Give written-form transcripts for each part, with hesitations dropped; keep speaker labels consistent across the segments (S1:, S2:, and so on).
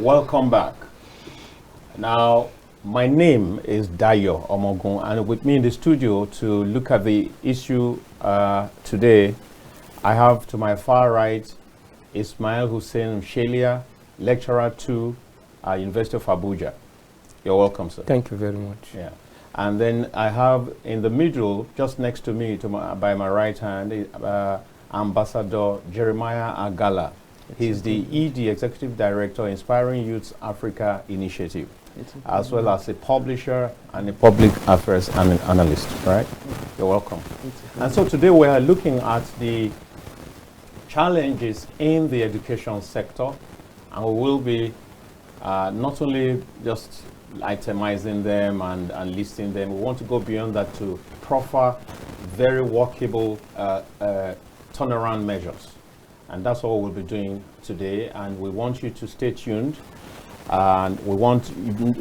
S1: welcome back. Now, my name is Dayo Omoogun, and with me in the studio to look at the issue today, I have to my far right Ismail Husain Mshella, lecturer 2 at University of Abuja. You're welcome, sir.
S2: Thank you very much.
S1: Yeah. And then I have in the middle, just next to me, by my right hand, Ambassador Jeremiah Agala. He's the ED, Executive Director, Inspiring Youth Africa Initiative, as well as a publisher and a public affairs and an analyst, right? You're welcome. And so today we are looking at the challenges in the education sector, and we will be not only just itemizing them and listing them, we want to go beyond that to proffer very workable turnaround measures. And that's what we'll be doing today, and we want you to stay tuned, and we want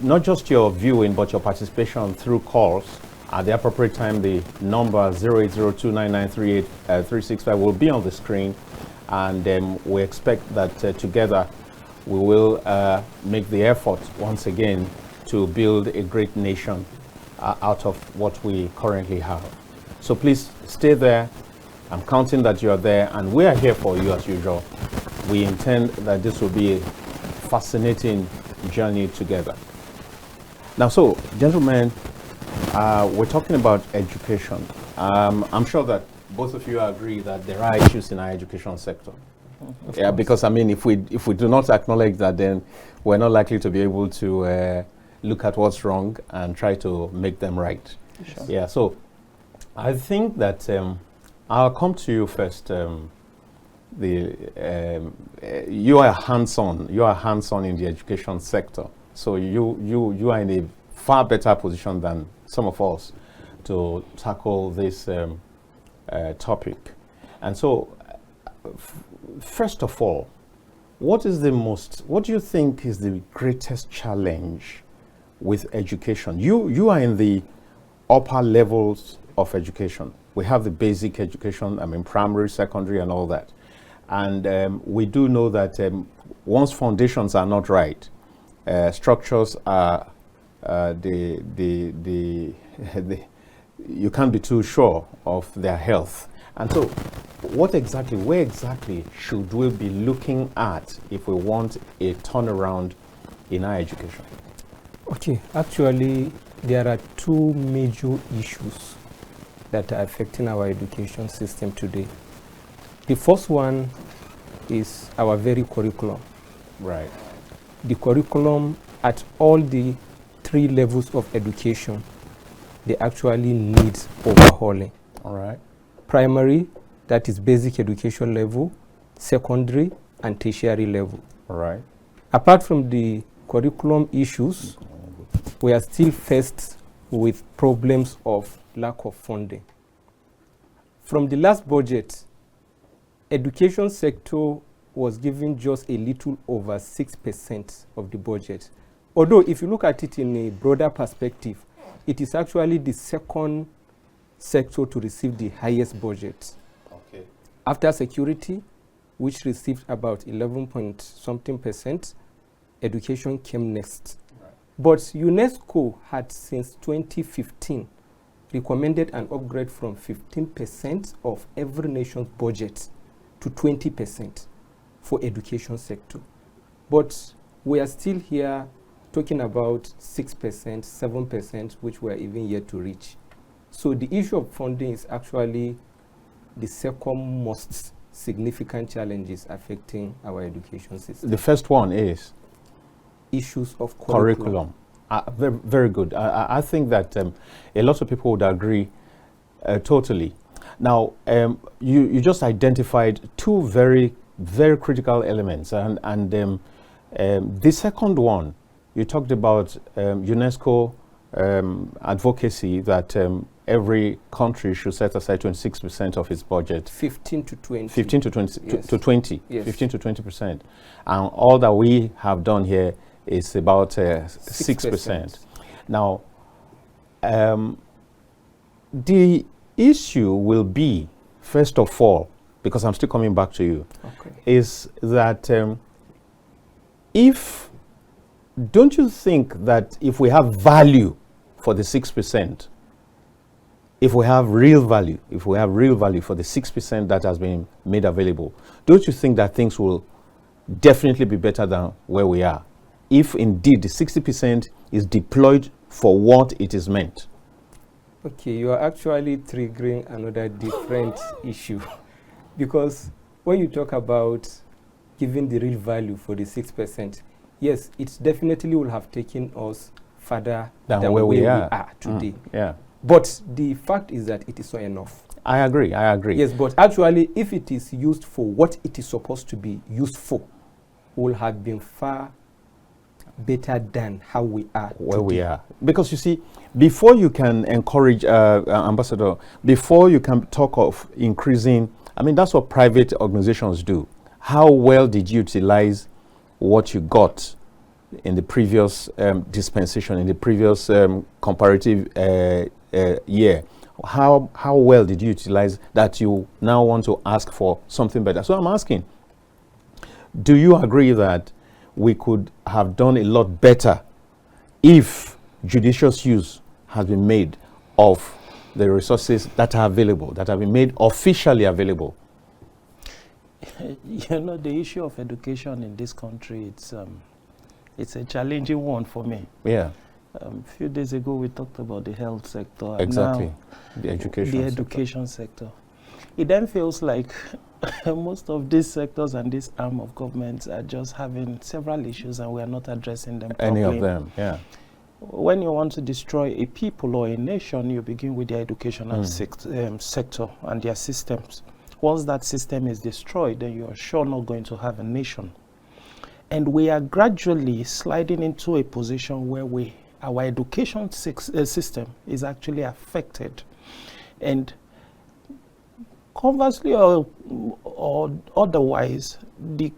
S1: not just your viewing but your participation through calls. At the appropriate time, the number 0802993835 will be on the screen, and we expect that together we will make the effort once again to build a great nation out of what we currently have. So please stay there. I'm counting that you are there, and we are here for you as usual. We intend that this will be a fascinating journey together. Now, so, gentlemen, we're talking about education. I'm sure that both of you agree that there are issues in our education sector. Yeah, because I mean, if we do not acknowledge that, then we're not likely to be able to look at what's wrong and try to make them right. Sure. Yeah, so I think that I'll come to you first. You are hands-on. You are hands-on in the education sector, so you are in a far better position than some of us to tackle this topic. And so, first of all, what do you think is the greatest challenge with education? You are in the upper levels of education. We have the basic education, I mean primary, secondary and all that. And we do know that once foundations are not right, structures are, you can't be too sure of their health. And so where exactly should we be looking at if we want a turnaround in our education?
S2: Okay, actually there are two major issues that are affecting our education system today. The first one is our very curriculum.
S1: Right.
S2: The curriculum at all the 3 levels of education, they actually need overhauling.
S1: All right.
S2: Primary, that is basic education level, secondary and tertiary level.
S1: All right.
S2: Apart from the curriculum issues, we are still faced with problems of lack of funding. From the last budget, education sector was given just a little over 6% of the budget. Although if you look at it in a broader perspective, it is actually the second sector to receive the highest budget.
S1: Okay.
S2: After security, which received about 11 point something percent, education came next. Right. But UNESCO had since 2015 recommended an upgrade from 15% of every nation's budget to 20% for education sector. But we are still here talking about 6%, 7%, which we are even yet to reach. So the issue of funding is actually the second most significant challenges affecting our education system.
S1: The first one is?
S2: Issues of curriculum.
S1: Very, very good. I think that a lot of people would agree totally. Now, you just identified 2 very, very critical elements. And the second one, you talked about UNESCO advocacy that every country should set aside 26% of its budget.
S2: 15 to 20.
S1: 15 to 20.
S2: Yes.
S1: To 20.
S2: Yes.
S1: 15 to 20%. And all that we have done here is about 6%. Now, the issue will be, first of all, because I'm still coming back to you,
S2: okay,
S1: is that if don't you think that if we have value for the 6%, if we have real value for the 6% that has been made available, don't you think that things will definitely be better than where we are, if indeed the 60% is deployed for what it is meant?
S2: Okay, you are actually triggering another different issue, because when you talk about giving the real value for the 6%, yes, it definitely will have taken us further than where we are today.
S1: Yeah.
S2: But the fact is that it is not enough.
S1: I agree.
S2: Yes, but actually, if it is used for what it is supposed to be used for, will have been far better than how we are
S1: where
S2: today.
S1: we are. Because you see, before you can encourage, Ambassador, before you can talk of increasing, I mean, that's what private organizations do. How well did you utilize what you got in the previous dispensation, in the previous comparative year? How well did you utilize that you now want to ask for something better? So I'm asking, do you agree that we could have done a lot better if judicious use has been made of the resources that are available, that have been made officially available?
S3: You know, the issue of education in this country, it's a challenging one for me.
S1: Yeah.
S3: A few days ago, we talked about the health sector.
S1: Exactly.
S3: Now,
S1: the education
S3: sector. It then feels like most of these sectors and this arm of government are just having several issues and we are not addressing them properly.
S1: Any of them, yeah.
S3: When you want to destroy a people or a nation, you begin with the educational sector and their systems. Once that system is destroyed, then you are sure not going to have a nation. And we are gradually sliding into a position where our education system is actually affected. And conversely or otherwise, the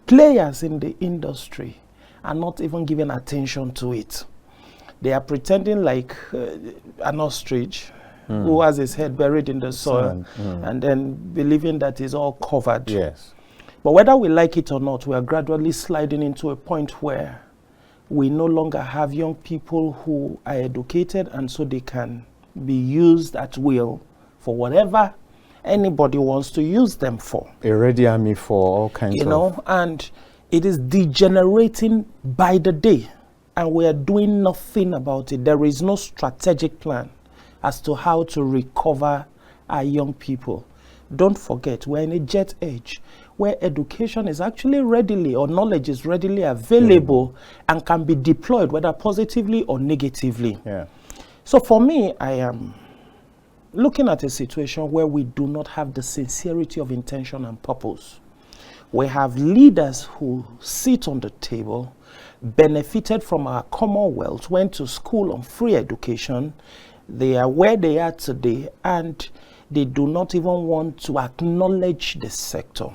S3: players in the industry are not even giving attention to it. They are pretending like an ostrich who has his head buried in the soil and then believing that it's all covered.
S1: Yes.
S3: But whether we like it or not, we are gradually sliding into a point where we no longer have young people who are educated and so they can be used at will for whatever anybody wants to use them for.
S1: A ready army for all kinds of...
S3: You know, and it is degenerating by the day and we are doing nothing about it. There is no strategic plan as to how to recover our young people. Don't forget, we're in a jet age where education is actually readily, or knowledge is readily available and can be deployed, whether positively or negatively.
S1: Yeah.
S3: So for me, I am looking at a situation where we do not have the sincerity of intention and purpose. We have leaders who sit on the table, benefited from our commonwealth, went to school on free education. They are where they are today, and they do not even want to acknowledge the sector.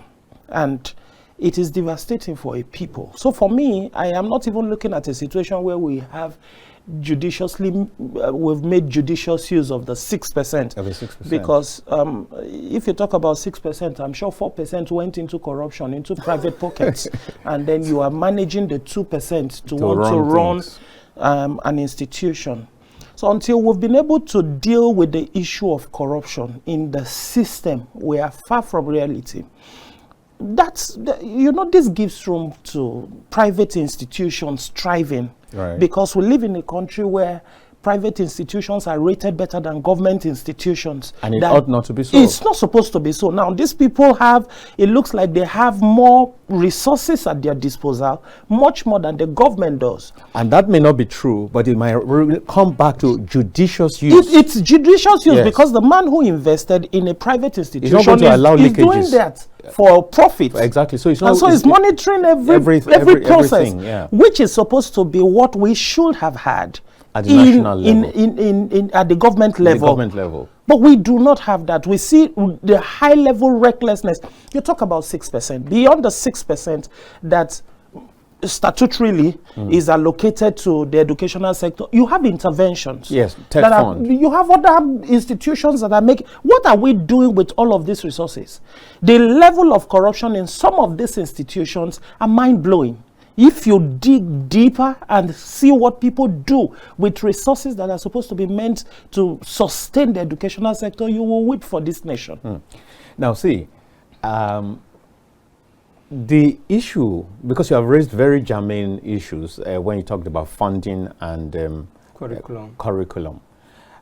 S3: And it is devastating for a people. So for me, I am not even looking at a situation where we have we've made judicious use of the 6%.
S1: Of the 6%.
S3: Because if you talk about 6%, I'm sure 4% went into corruption, into private pockets. And then you are managing the 2% to want to run an institution. So until we've been able to deal with the issue of corruption in the system, we are far from reality. This gives room to private institutions thriving.
S1: Right.
S3: Because we live in a country where private institutions are rated better than government institutions.
S1: And it ought not to be so.
S3: It's not supposed to be so. Now, these people it looks like they have more resources at their disposal, much more than the government does.
S1: And that may not be true, but it might come back to judicious use.
S3: It's judicious use, because the man who invested in a private institution is
S1: doing
S3: that for profit.
S1: Exactly. So
S3: it's monitoring every process, which is supposed to be what we should have had
S1: at the national level,
S3: at the government level. But we do not have that. We see the high level recklessness. You talk about 6%. Beyond the 6% that statutorily is allocated to the educational sector, you have interventions.
S1: Yes, tech fund.
S3: You have other institutions that are making. What are we doing with all of these resources? The level of corruption in some of these institutions are mind-blowing. If you dig deeper and see what people do with resources that are supposed to be meant to sustain the educational sector, you will weep for this nation.
S1: Now, see, the issue, because you have raised very germane issues when you talked about funding and curriculum.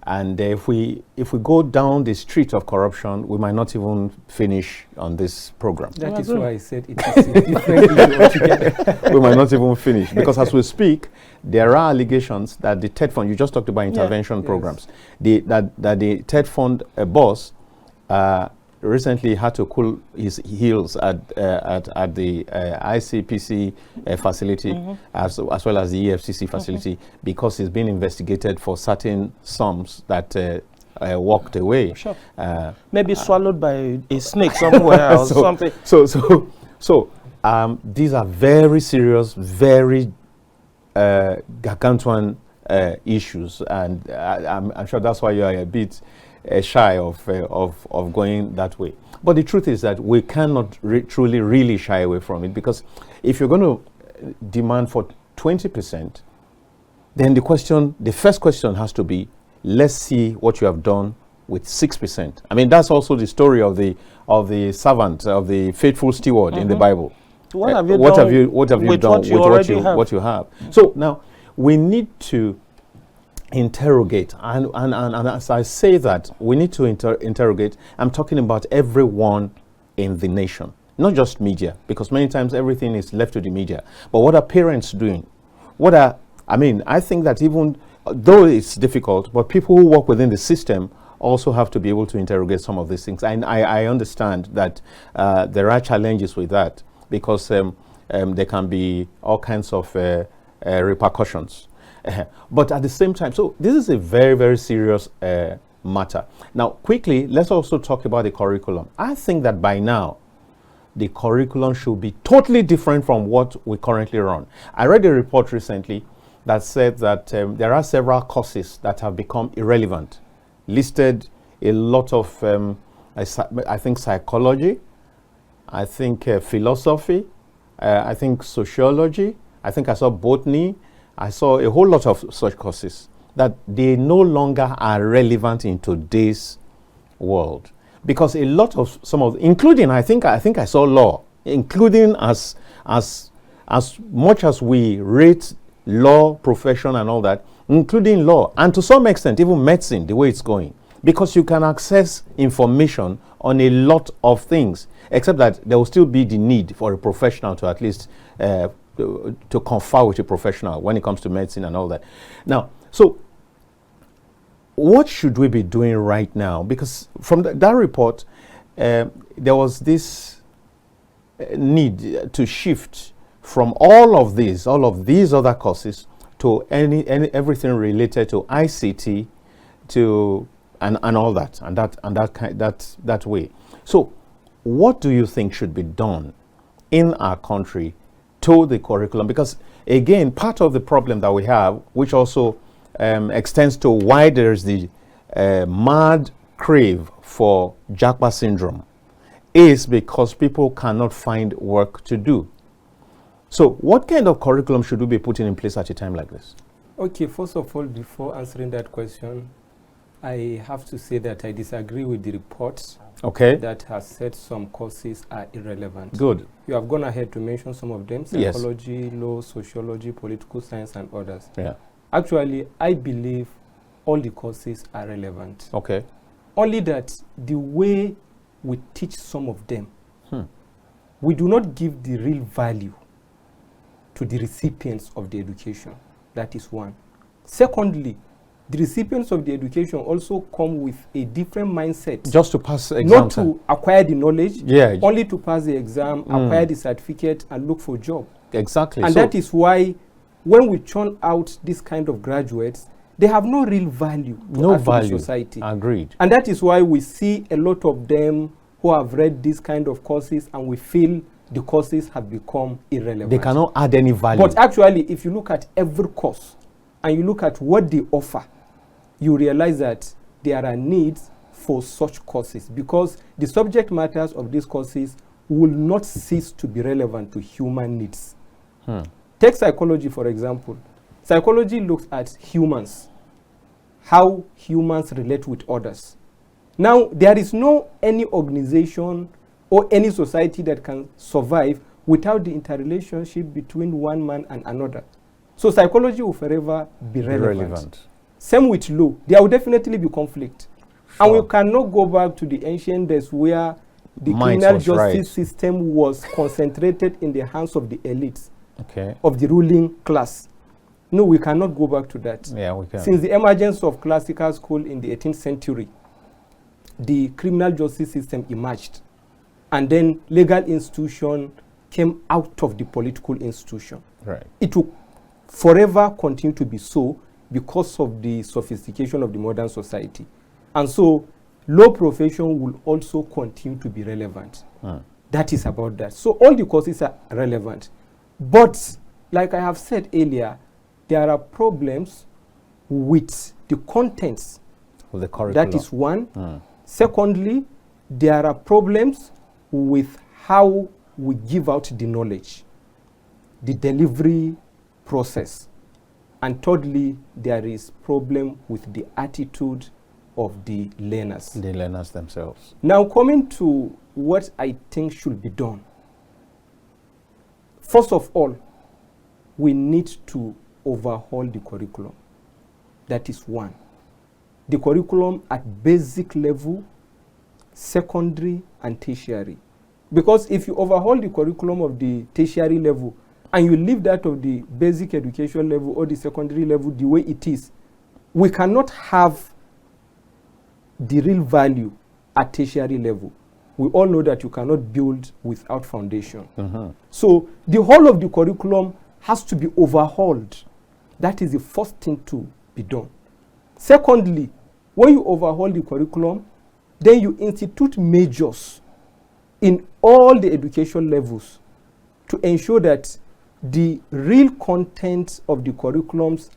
S1: And if we go down the street of corruption, we might not even finish on this program.
S2: That is why I said it is a different issue altogether.
S1: We might not even finish, because as we speak, there are allegations that the TED Fund, you just talked about intervention programs, that the TED Fund boss recently had to cool his heels at the ICPC facility, as well as the EFCC facility, because he's been investigated for certain sums that walked away.
S3: Sure. Maybe swallowed by a snake somewhere or something.
S1: So these are very serious, very gargantuan issues, and I'm sure that's why you are a bit shy of going that way. But the truth is that we cannot truly really shy away from it, because if you're going to demand for 20%, then the first question has to be, let's see what you have done with 6%. I mean, that's also the story of the servant, of the faithful steward in the Bible.
S3: What have you
S1: done
S3: with
S1: what you have? So now we need to interrogate, and as I say that, we need to interrogate. I'm talking about everyone in the nation, not just media, because many times everything is left to the media. But what are parents doing? I think that even though it's difficult, but people who work within the system also have to be able to interrogate some of these things. And I understand that there are challenges with that, because there can be all kinds of repercussions. But at the same time, so this is a very, very serious matter. Now, quickly, let's also talk about the curriculum. I think that by now, the curriculum should be totally different from what we currently run. I read a report recently that said that there are several courses that have become irrelevant. Listed a lot of, I think, psychology, I think philosophy, I think sociology, I think I saw botany, I saw a whole lot of such courses that they no longer are relevant in today's world, because a lot of including I think I saw law, including as much as we rate law profession and all that, including law, and to some extent even medicine, the way it's going, because you can access information on a lot of things, except that there will still be the need for a professional to at least to confer with a professional when it comes to medicine and all that. Now, so what should we be doing right now? Because from that report, there was this need to shift from all of these other courses to everything related to ICT, to and all that, and that way. So, what do you think should be done in our country to the curriculum? Because again, part of the problem that we have, which also extends to why there's the mad crave for Japa syndrome, is because people cannot find work to do. So what kind of curriculum should we be putting in place at a time like this?
S2: Okay, first of all, before answering that question, I have to say that I disagree with the report that has said some courses are irrelevant.
S1: Good.
S2: You have gone ahead to mention some of them: psychology, law, sociology, political science, and others. Yeah. Actually, I believe all the courses are relevant.
S1: Okay.
S2: Only that the way we teach some of them, we do not give the real value to the recipients of the education. That is one. Secondly, the recipients of the education also come with a different mindset.
S1: Just to pass the exam.
S2: Not to acquire the knowledge, only to pass the exam, acquire the certificate, and look for a job.
S1: Exactly.
S2: And that is why when we churn out this kind of graduates, they have no real value to society.
S1: Agreed.
S2: And that is why we see a lot of them who have read this kind of courses, and we feel the courses have become irrelevant.
S1: They cannot add any value.
S2: But actually, if you look at every course and you look at what they offer, you realize that there are needs for such courses, because the subject matters of these courses will not cease to be relevant to human needs. Take psychology, for example. Psychology looks at humans, how humans relate with others. Now, there is no any organization or any society that can survive without the interrelationship between one man and another. So psychology will forever be relevant. Same with law. There will definitely be conflict. Sure. And we cannot go back to the ancient days where the criminal justice system was concentrated in the hands of the elites, of the ruling class. No, we cannot go back to that.
S1: Yeah, we can.
S2: Since the emergence of classical school in the 18th century, the criminal justice system emerged. And then legal institution came out of the political institution.
S1: Right.
S2: It will forever continue to be so because of the sophistication of the modern society. And so law profession will also continue to be relevant. That is about that. So all the courses are relevant. But like I have said earlier, there are problems with the contents
S1: of the curriculum.
S2: That is one. Secondly, there are problems with how we give out the knowledge, the delivery process. And thirdly, there is problem with the attitude of the learners.
S1: The learners themselves.
S2: Now, coming to what I think should be done. First of all, we need to overhaul the curriculum. That is one. The curriculum at basic level, secondary, and tertiary. Because if you overhaul the curriculum of the tertiary level and you leave that of the basic education level or the secondary level the way it is, we cannot have the real value at tertiary level. We all know that you cannot build without foundation. So the whole of the curriculum has to be overhauled. That is the first thing to be done. Secondly, when you overhaul the curriculum, then you institute majors in all the education levels to ensure that the real content of the curriculums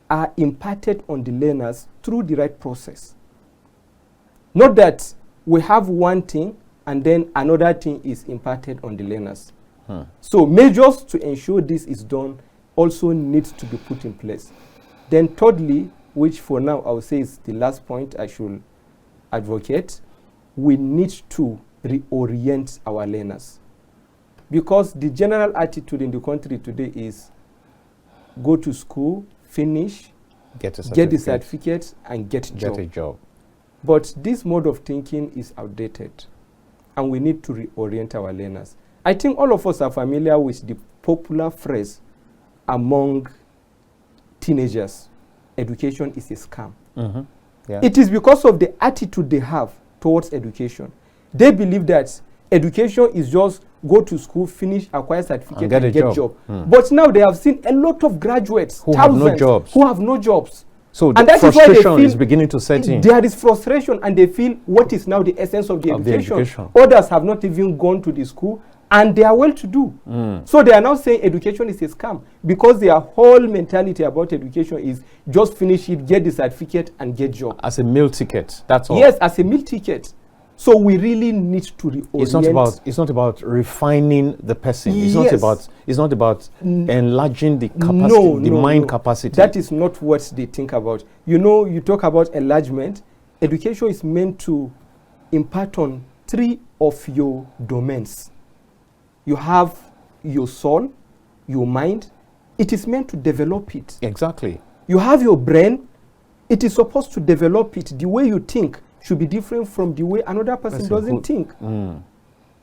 S2: are imparted on the learners through the right process. Not that we have one thing and then another thing is imparted on the learners. So measures to ensure this is done also needs to be put in place. Then thirdly, which for now I would say is the last point I should advocate, we need to reorient our learners. Because the general attitude in the country today is go to school, finish, get the certificate, and get a job. But this mode of thinking is outdated, and we need to reorient our learners. I think all of us are familiar with the popular phrase among teenagers, education is a scam. Yeah. It is because of the attitude they have towards education. They believe that education is just go to school, finish, acquire certificate, and get a job. But now they have seen a lot of graduates
S1: who have no jobs. So
S2: and
S1: that frustration is beginning to set in.
S2: There is frustration, and they feel what is now the essence of the education. Others have not even gone to the school, and they are well-to-do. So they are now saying education is a scam because their whole mentality about education is just finish it, get the certificate, and get job.
S1: As a meal ticket, that's all.
S2: Yes, as a meal ticket. So we really need to reorient.
S1: It's not about refining the person. It's not about enlarging the capacity, mind capacity.
S2: That is not what they think about. You know, you talk about enlargement. Education is meant to impart on 3 of your domains. You have your soul, your mind. It is meant to develop it.
S1: Exactly.
S2: You have your brain. It is supposed to develop it. The way you think should be different from the way another person doesn't think.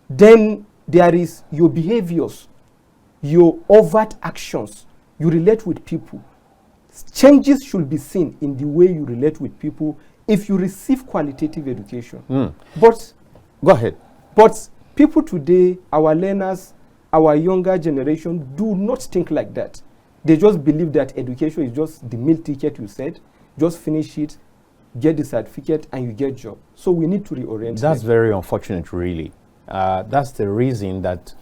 S2: Then there is your behaviors, your overt actions. You relate with people. Changes should be seen in the way you relate with people if you receive qualitative education. But
S1: go ahead.
S2: But people today, our learners, our younger generation, do not think like that. They just believe that education is just the meal ticket you said. Just finish it, get the certificate, and you get job. So we need to reorient.
S1: That's very unfortunate, really. That's the reason that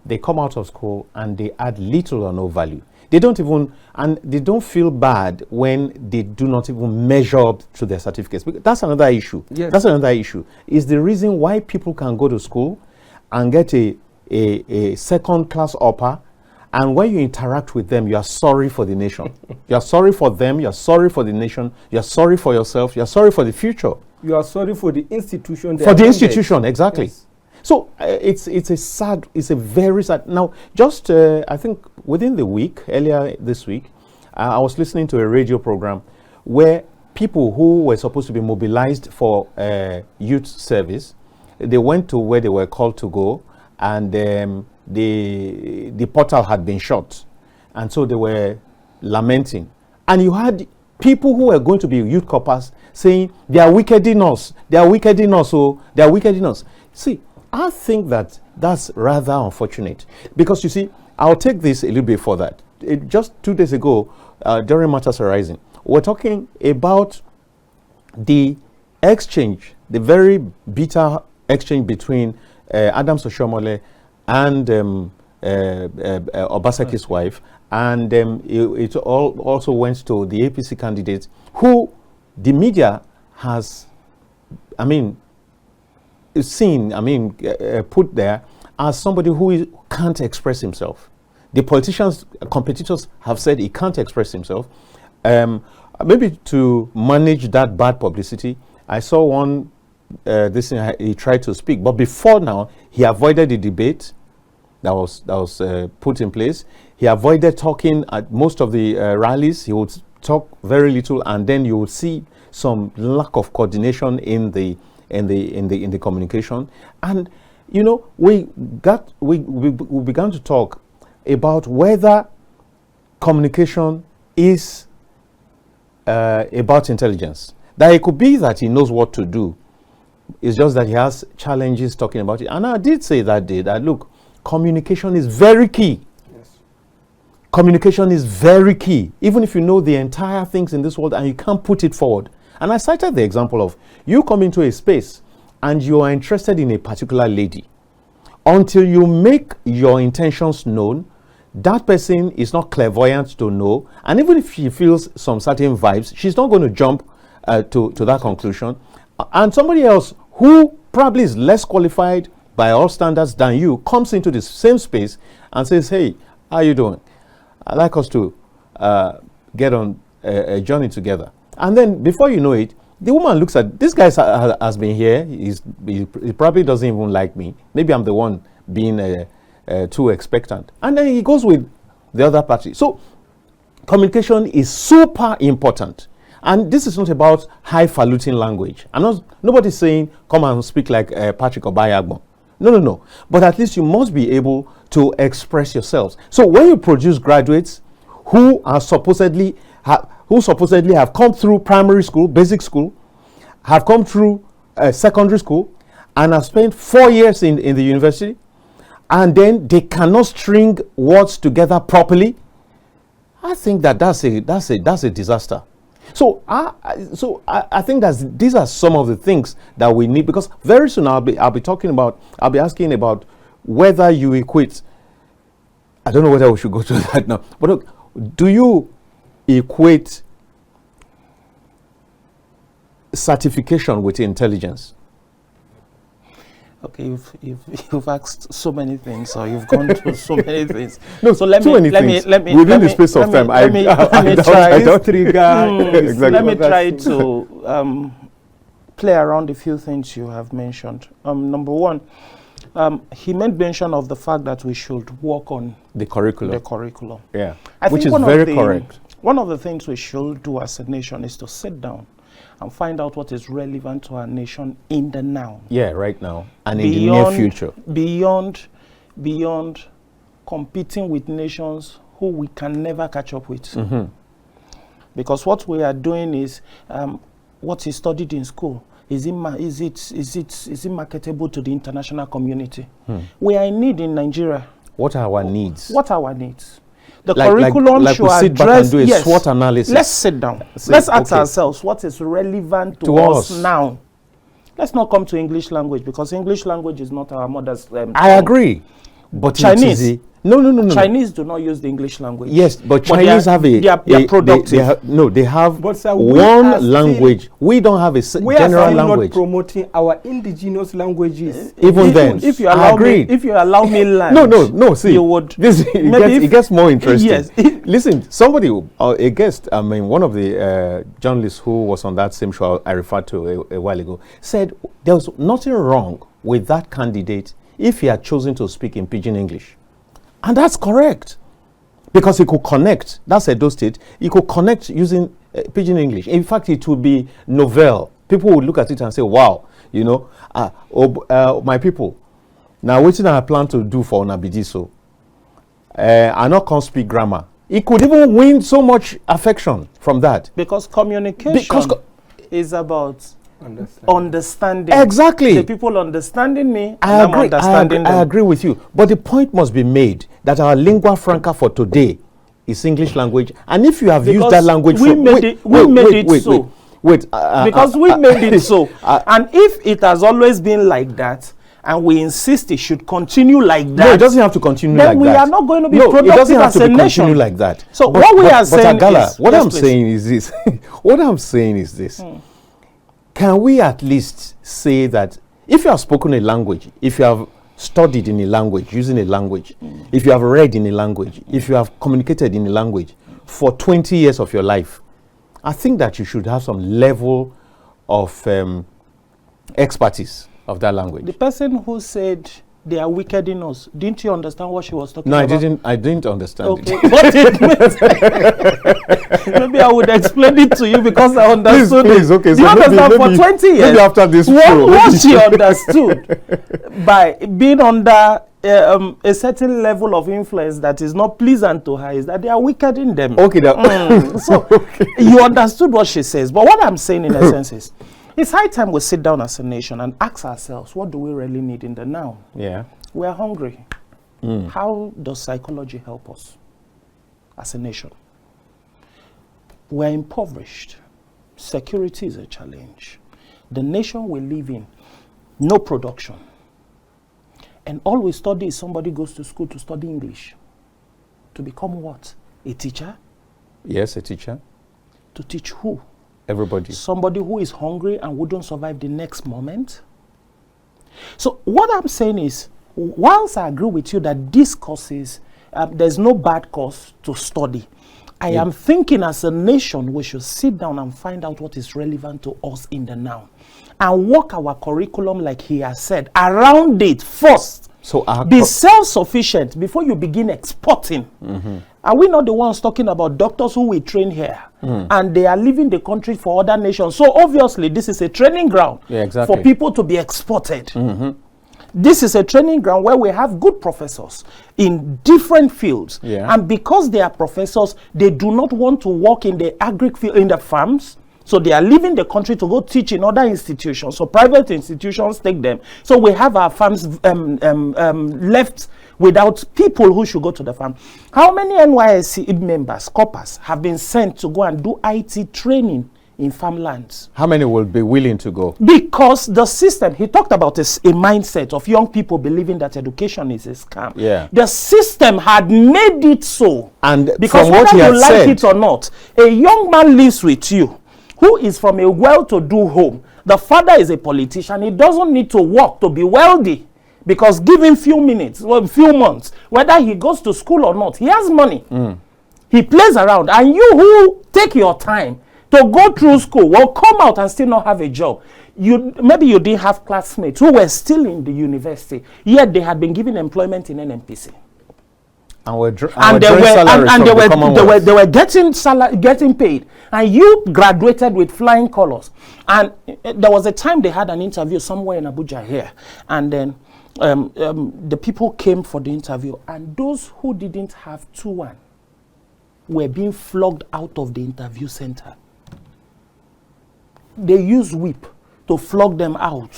S1: they come out of school and they add little or no value. They don't even, and they don't feel bad when they do not even measure up to their certificates. Because that's another issue.
S2: Yes.
S1: That's another issue. Is the reason why people can go to school and get a second class upper And when you interact with them, you are sorry for the nation. You are sorry for them, you are sorry for the nation, you are sorry for yourself, you are sorry for the future.
S2: You are sorry for the institution.
S1: For the institution, exactly. Yes. So it's a very sad. Now, just I think within the week, earlier this week, I was listening to a radio program where people who were supposed to be mobilized for youth service, they went to where they were called to go, and the portal had been shut, and so they were lamenting. And you had people who were going to be youth corpers saying, they are wicked in us, they are wicked in us, so they are wicked in us. See, I think that that's rather unfortunate, because you see, I'll take this a little bit further. Just 2 days ago, during Matters Arising, we're talking about the exchange, the very bitter exchange between Adams Oshiomhole and Obaseki's wife, and it all also went to the APC candidate, who the media has, put there as somebody who can't express himself. The politicians, competitors have said he can't express himself. Maybe to manage that bad publicity, I saw one, he tried to speak, but before now, he avoided the debate that was put in place. He avoided talking at most of the rallies. He would talk very little, and then you would see some lack of coordination in the communication. And you know, we began to talk about whether communication is about intelligence. That it could be that he knows what to do. It's just that he has challenges talking about it. And I did say that day that, look, communication is very key. Yes. Communication is very key. Even if you know the entire things in this world and you can't put it forward. And I cited the example of you come into a space and you are interested in a particular lady. Until you make your intentions known, that person is not clairvoyant to know. And even if she feels some certain vibes, she's not going to jump to that conclusion. And somebody else who probably is less qualified by all standards than you comes into the same space and says, hey, how you doing? I'd like us to get on a journey together. And then before you know it, the woman looks at, this guy has been here, he probably doesn't even like me. Maybe I'm the one being too expectant. And then he goes with the other party. So communication is super important. And this is not about highfalutin language. Nobody's saying, come and speak like Patrick Obayagbo. No. But at least you must be able to express yourselves. So when you produce graduates who are supposedly have come through primary school, basic school, have come through secondary school, and have spent 4 years in the university, and then they cannot string words together properly, I think that's a disaster. So I think that these are some of the things that we need, because very soon I'll be asking about whether you equate. I don't know whether we should go to that now, but look, do you equate certification with intelligence?
S3: Okay, you've asked so many things, or you've gone through so many things.
S1: No, so let me within the space of time. Let
S3: me try to play around a few things you have mentioned. Number one, he made mention of the fact that we should work on
S1: the curriculum.
S3: Yeah,
S1: which is very correct.
S3: One of the things we should do as a nation is to sit down and find out what is relevant to our nation in the now.
S1: Yeah, right now. And in the near future.
S3: Beyond competing with nations who we can never catch up with. Mm-hmm. Because what we are doing is, what is studied in school, is it marketable to the international community? We are in need in Nigeria.
S1: What are our needs?
S3: What are our needs? The curriculum should
S1: sit
S3: address,
S1: back and do a SWOT analysis.
S3: Let's sit down. Let's ask ourselves what is relevant to us now. Let's not come to English language, because English language is not our mother's
S1: I agree. But
S3: Chinese.
S1: No.
S3: Chinese do not use the English language.
S1: Yes, but Chinese have a...
S3: They are productive.
S1: They have
S2: But, sir,
S1: one language. We don't have a general language.
S2: Not promoting our indigenous languages.
S1: Even then,
S3: if you allow me, land,
S1: no. See,
S3: you would.
S1: It gets more interesting.
S3: Yes.
S1: Listen, somebody, a guest, I mean, one of the journalists who was on that same show I referred to a while ago, said there was nothing wrong with that candidate if he had chosen to speak in Pidgin English. And that's correct. Because he could connect, that's Edo State, he could connect using Pidgin English. In fact, it would be novel. People would look at it and say, wow, you know, my people, now what I plan to do for Onabidiso, I not can speak grammar. He could even win so much affection from that.
S3: Because communication is about understanding.
S1: Exactly.
S3: The people understanding me,
S1: I agree with you. But the point must be made that our lingua franca for today is English language. And if you have used that language
S3: because we made it so. And if it has always been like that, and we insist it should continue like that.
S1: No, it doesn't have to continue like that.
S3: Then we are not going to be productive as a nation.
S1: Continue like that.
S3: So what we are saying
S1: Agala,
S3: is...
S1: what I'm saying is this. What I'm saying is this. Can we at least say that if you have spoken a language, if you have studied in a language, using a language, if you have read in a language, if you have communicated in a language for 20 years of your life, I think that you should have some level of expertise of that language.
S3: The person who said they are wicked in us, didn't you understand what she was talking about?
S1: No, I didn't understand.
S3: Okay. What it meant. Maybe I would explain it to you because I understood
S1: please,
S3: it.
S1: okay.
S3: Do you understand for 20 years?
S1: Maybe after this show.
S3: What she understood by being under a certain level of influence that is not pleasant to her is that they are wicked in them.
S1: Okay.
S3: So you understood what she says. But what I'm saying in essence is, it's high time we sit down as a nation and ask ourselves, what do we really need in the now?
S1: Yeah.
S3: We are hungry. How does psychology help us as a nation? We're impoverished. Security is a challenge. The nation we live in, no production. And all we study is somebody goes to school to study English. To become what? A teacher?
S1: Yes, a teacher.
S3: To teach who?
S1: Everybody.
S3: Somebody who is hungry and wouldn't survive the next moment. So what I'm saying is, whilst I agree with you that these courses, there's no bad course to study, I am thinking as a nation we should sit down and find out what is relevant to us in the now. And work our curriculum, like he has said, around it first.
S1: So
S3: be self-sufficient before you begin exporting. Are we not the ones talking about doctors who we train here? And they are leaving the country for other nations. So obviously this is a training ground for people to be exported. This is a training ground where we have good professors in different fields. And because they are professors, they do not want to work in the agri field, in the farms. So they are leaving the country to go teach in other institutions. So private institutions take them. So we have our farms left without people who should go to the farm. How many NYSC members, corpers, have been sent to go and do IT training in farmlands?
S1: How many will be willing to go?
S3: Because the system, he talked about a mindset of young people believing that education is a scam. The system had made it so. And because whether you like it or not, a young man lives with you who is from a well-to-do home. The father is a politician. He doesn't need to work to be wealthy. Because give him few minutes, or few months, whether he goes to school or not, he has money. He plays around. And you who take your time to go through school will come out and still not have a job. Maybe you didn't have classmates who were still in the university, yet they had been given employment in NNPC. And they were getting paid. And you graduated with flying colors. And there was a time they had an interview somewhere in Abuja here. And then the people came for the interview. And those who didn't have 2-1 were being flogged out of the interview center. They used whip to flog them out.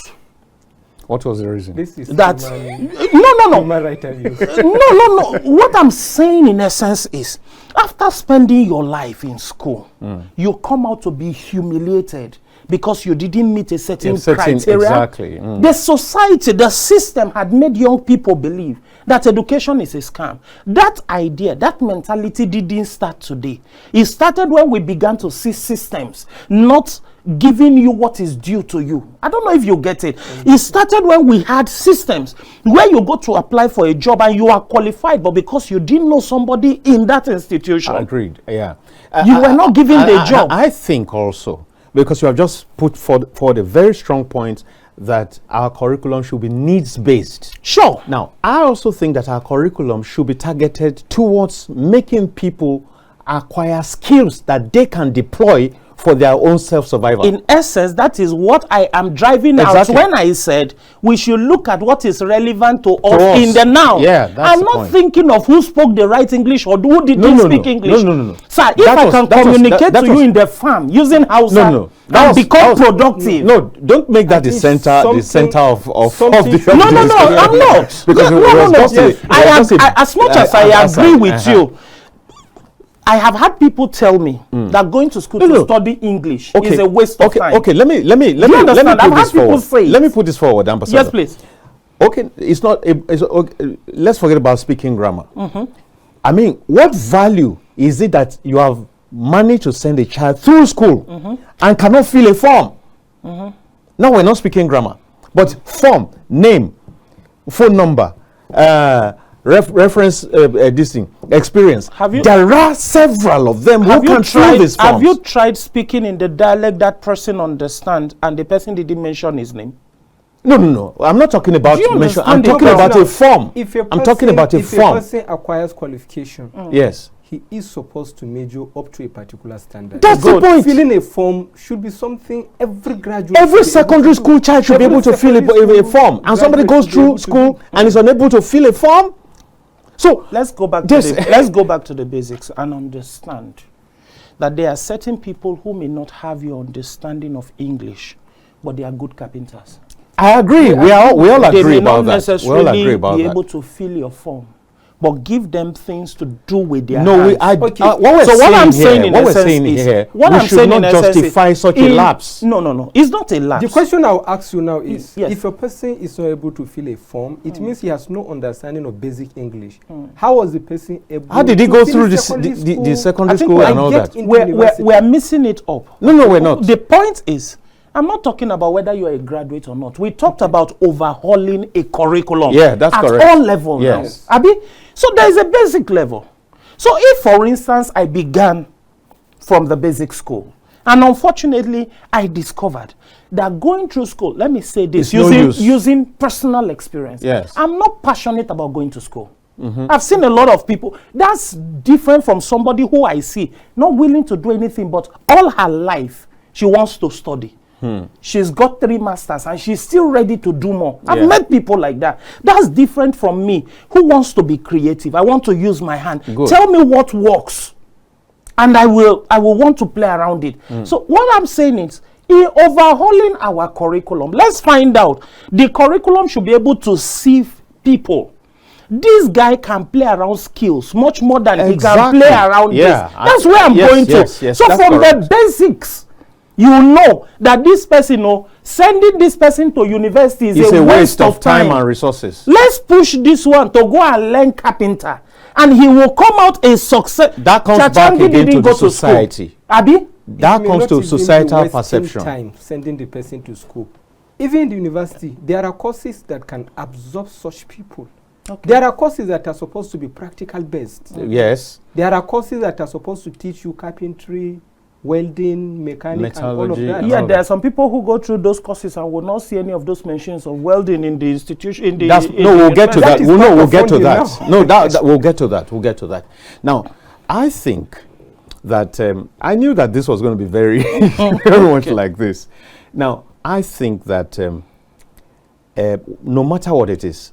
S1: What was the reason?
S2: This is
S3: That
S2: human right abuse.
S3: no. What I'm saying in essence is, after spending your life in school, you come out to be humiliated because you didn't meet a certain criteria.
S1: Exactly.
S3: The society, the system had made young people believe that education is a scam. That idea, that mentality didn't start today. It started when we began to see systems not giving you what is due to you. I don't know if you get it. It started when we had systems where you go to apply for a job and you are qualified, but because you didn't know somebody in that institution,
S1: Agreed. Yeah.
S3: you were not given the job.
S1: I think also, because you have just put forward a very strong point that our curriculum should be needs-based.
S3: Sure.
S1: Now, I also think that our curriculum should be targeted towards making people acquire skills that they can deploy for their own self-survival.
S3: In essence, that is what I am driving out when I said we should look at what is relevant to us in the now.
S1: Yeah, that's
S3: I'm
S1: the
S3: not
S1: point.
S3: thinking of who spoke the right English or who didn't speak English.
S1: No.
S3: Sir, if I can communicate to you in the farm using Hausa and become productive.
S1: No, don't make that the center of the
S3: No, I'm not. Because as much as I agree with you, I have had people tell me that going to school to study English is a waste of time.
S1: Okay, let me put this forward. Let me put this forward, Ambassador.
S3: Yes, please.
S1: Okay, it's not. Okay, let's forget about speaking grammar. I mean, what value is it that you have managed to send a child through school and cannot fill a form? Now we're not speaking grammar, but form, name, phone number, reference, this thing, experience. There are several of them who can fill this form.
S3: Have you tried speaking in the dialect that person understands and the person didn't mention his name?
S1: No. I'm not talking about mention. I'm talking about a form. I'm talking about a form.
S2: If a person acquires qualification,
S1: yes,
S2: he is supposed to major up to a particular standard.
S1: That's the point.
S2: Filling a form should be something every graduate,
S1: every secondary school child should be able to fill a form. And somebody goes through school and is unable to fill a form. So
S3: let's go back to the basics and understand that there are certain people who may not have your understanding of English, but they are good carpenters.
S1: I agree. We all agree about that.
S3: They may not necessarily be able to fill your form, but give them things to do with their hands.
S1: What I'm saying here, we should not justify such a lapse.
S3: No. It's not a lapse.
S2: The question I'll ask you now is, if a person is not able to fill a form, it means he has no understanding of basic English. How was the person able
S1: How did he go through the secondary school and all that?
S3: We're missing it up.
S1: No, we're not.
S3: The point is, I'm not talking about whether you're a graduate or not. We talked about overhauling a curriculum.
S1: Yeah, that's correct.
S3: At all levels now. Abi? So there is a basic level. So if, for instance, I began from the basic school, and unfortunately, I discovered that going through school, let me say this, using personal experience.
S1: Yes.
S3: I'm not passionate about going to school. I've seen a lot of people. That's different from somebody who I see not willing to do anything, but all her life, she wants to study. She's got 3 masters and she's still ready to do more. I've met people like that. That's different from me, who wants to be creative. I want to use my hand.
S1: Good.
S3: Tell me what works, and I will want to play around it. So what I'm saying is, in overhauling our curriculum, let's find out. The curriculum should be able to sieve people. This guy can play around skills much more than he can play around this. That's where I'm going to. So from the basics, you know that this person, sending this person to university is a waste of time
S1: and resources.
S3: Let's push this one to go and learn carpenter, and he will come out a success.
S1: That comes back again to the society.
S3: Abi?
S1: That comes to societal perception.
S2: Time sending the person to school. Even in the university, there are courses that can absorb such people. There are courses that are supposed to be practical based.
S1: Yes.
S2: There are courses that are supposed to teach you carpentry, welding, mechanic, and all of that.
S3: Yeah, there are some people who go through those courses and will not see any of those mentions of welding in the institution.
S1: We'll get to that. We'll get to that. No, we'll get to that. We'll get to that. Now, I think that I knew that this was going to be very, very much like this. Now, I think that no matter what it is,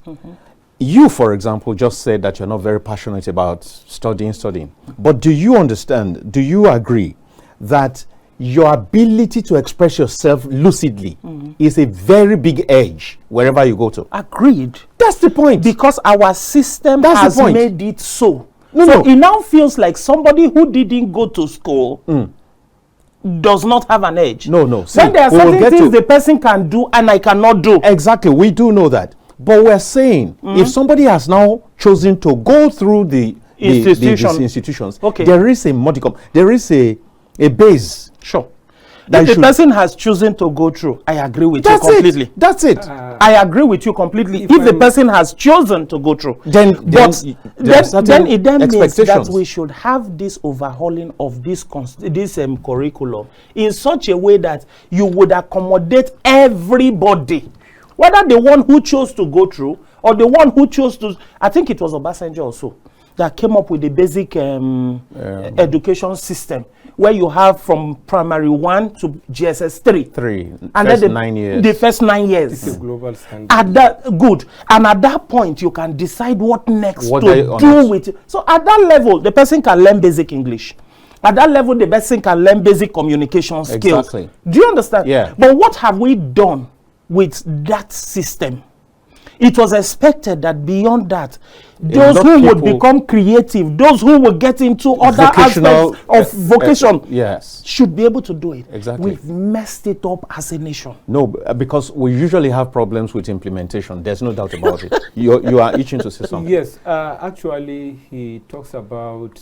S1: you, for example, just said that you're not very passionate about studying. But do you understand, do you agree that your ability to express yourself lucidly is a very big edge wherever you go to.
S3: Agreed.
S1: That's the point.
S3: Because our system
S1: That's
S3: has
S1: the point.
S3: made it so.
S1: No,
S3: so
S1: no.
S3: it now feels like somebody who didn't go to school does not have an edge.
S1: No, no. See,
S3: When there are
S1: we will
S3: certain
S1: get
S3: things
S1: to-
S3: the person can do and I cannot do.
S1: Exactly, we do know that. But we're saying if somebody has now chosen to go through the institutions,
S3: Okay.
S1: there is a modicum, there is a base.
S3: Sure.
S1: That
S3: If the
S1: should-
S3: person has chosen to go through, I agree with you
S1: That's
S3: completely.
S1: it. That's it.
S3: I agree with you completely.
S2: If
S3: If the
S2: I'm-
S3: person has chosen to go through,
S1: Then
S3: but
S1: there are
S3: then
S1: certain
S3: it then means that
S1: expectations.
S3: we should have this overhauling of this curriculum in such a way that you would accommodate everybody, whether the one who chose to go through or the one who chose to. I think it was Obasanjo also that came up with the basic education system, where you have from primary 1 to GSS 3. And
S1: First
S3: then
S1: 9 years.
S3: the first 9 years.
S2: It's a global standard.
S3: At that good, and at that point you can decide what next
S1: What
S3: to
S1: they
S3: do
S1: honors.
S3: with it. So at that level the person can learn basic English. At that level the person can learn basic communication skills.
S1: Exactly.
S3: Do you understand?
S1: Yeah.
S3: But what have we done with that system? It was expected that beyond that, those
S1: lot
S3: who
S1: of
S3: would
S1: people-
S3: become creative, those who will get into other
S1: Vocational,
S3: aspects of vocation,
S1: yes.
S3: should be able to do it.
S1: Exactly.
S3: We've messed it up as a nation.
S1: No, because we usually have problems with implementation. There's no doubt about it. You are itching to say something.
S2: Yes, actually, he talks about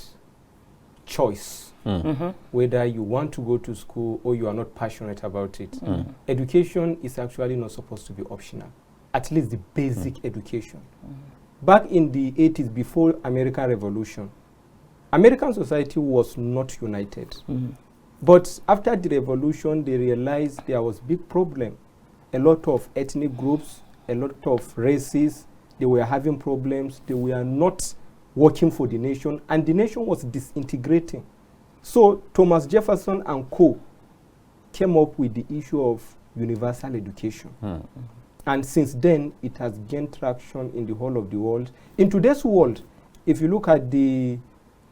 S2: choice. Whether you want to go to school or you are not passionate about it. Education is actually not supposed to be optional, at least the basic education. Back in the 80s, before American Revolution, American society was not united. But after the revolution, they realized there was big problem. A lot of ethnic groups, a lot of races, they were having problems. They were not working for the nation, and the nation was disintegrating. So Thomas Jefferson and co. came up with the issue of universal education. And since then, it has gained traction in the whole of the world. In today's world, if you look at the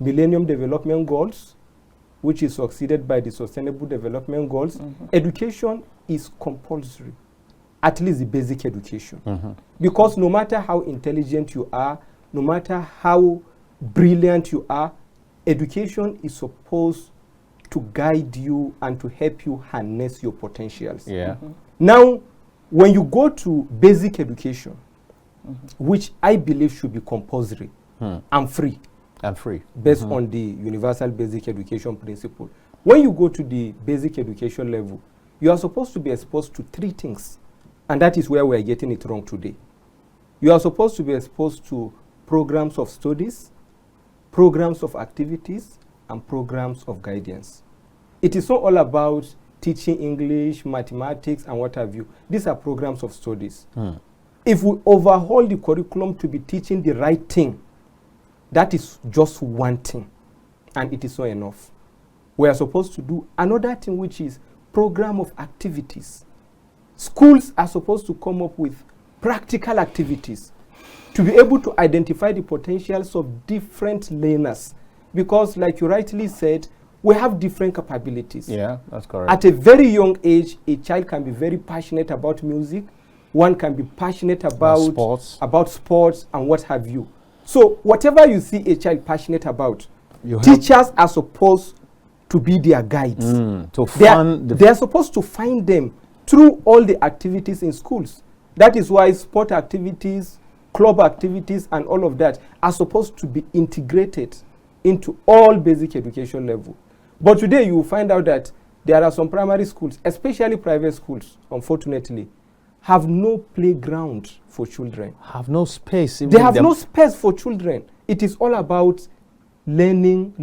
S2: Millennium Development Goals, which is succeeded by the Sustainable Development Goals, education is compulsory, at least the basic education. Because no matter how intelligent you are, no matter how brilliant you are, education is supposed to guide you and to help you harness your potentials.
S1: Yeah.
S2: Now, when you go to basic education, which I believe should be compulsory and free,
S1: And free.
S2: based on the universal basic education principle. When you go to the basic education level, you are supposed to be exposed to 3 things. And that is where we are getting it wrong today. You are supposed to be exposed to programs of studies, programs of activities, and programs of guidance. It is not all about teaching English, mathematics, and what have you. These are programs of studies. If we overhaul the curriculum to be teaching the right thing, that is just one thing, and it is not enough. We are supposed to do another thing, which is program of activities. Schools are supposed to come up with practical activities to be able to identify the potentials of different learners, because like you rightly said, we have different capabilities.
S1: Yeah, that's correct.
S2: At a very young age, a child can be very passionate about music. One can be passionate about sports and what have you. So whatever you see a child passionate about, teachers are supposed to be their guides. They are supposed to find them through all the activities in schools. That is why sport activities, club activities, and all of that are supposed to be integrated into all basic education level. But today you will find out that there are some primary schools, especially private schools, unfortunately, have no playground for children.
S1: Have no space.
S2: They have no space for children. It is all about learning.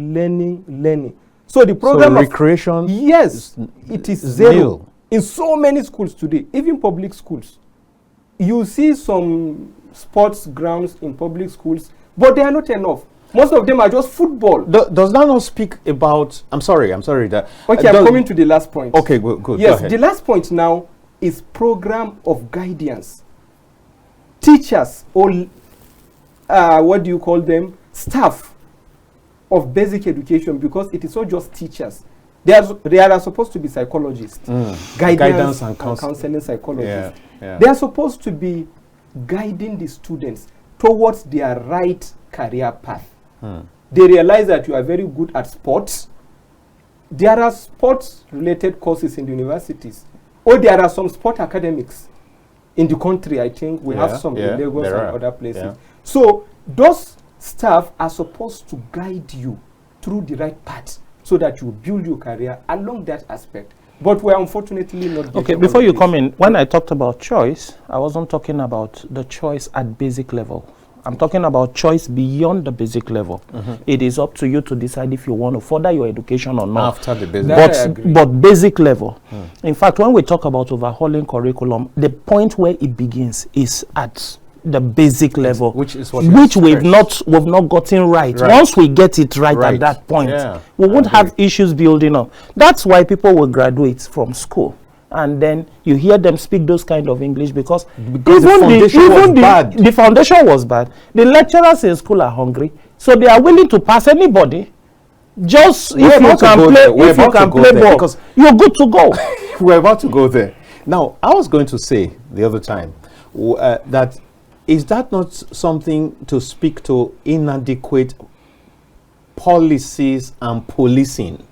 S2: So the program
S1: of recreation,
S2: yes, it is zero in so many schools today, even public schools. You see some sports grounds in public schools, but they are not enough. Most of them are just football.
S1: Does that not speak about... I'm sorry. That,
S2: okay, I'm coming to the last point.
S1: Okay, good.
S2: Yes, the last point now is program of guidance. Teachers or what do you call them? Staff of basic education, because it is not just teachers. There are supposed to be psychologists, guidance and counseling psychologists. They are supposed to be guiding the students towards their right career path. They realize that you are very good at sports. There are sports-related courses in the universities. Or there are some sport academics in the country. I think we have some in Lagos and other places. So those staff are supposed to guide you through the right path so that you build your career along that aspect. But we're unfortunately not.
S3: Okay, before you come in, when I talked about choice, I wasn't talking about the choice at basic level. I'm talking about choice beyond the basic level. It is up to you to decide if you want to further your education or not.
S1: After the basic.
S3: But basic level. In fact, when we talk about overhauling curriculum, the point where it begins is at the basic level, which is what we've not gotten right. Once we get it right at that point, we won't have issues building up. That's why people will graduate from school, and then you hear them speak those kind of English because the foundation was bad. The lecturers in school are hungry, so they are willing to pass anybody. Just if you can play ball, because you're good to go.
S1: We're about to go there. Now, I was going to say the other time that is that not something to speak to inadequate policies and policing?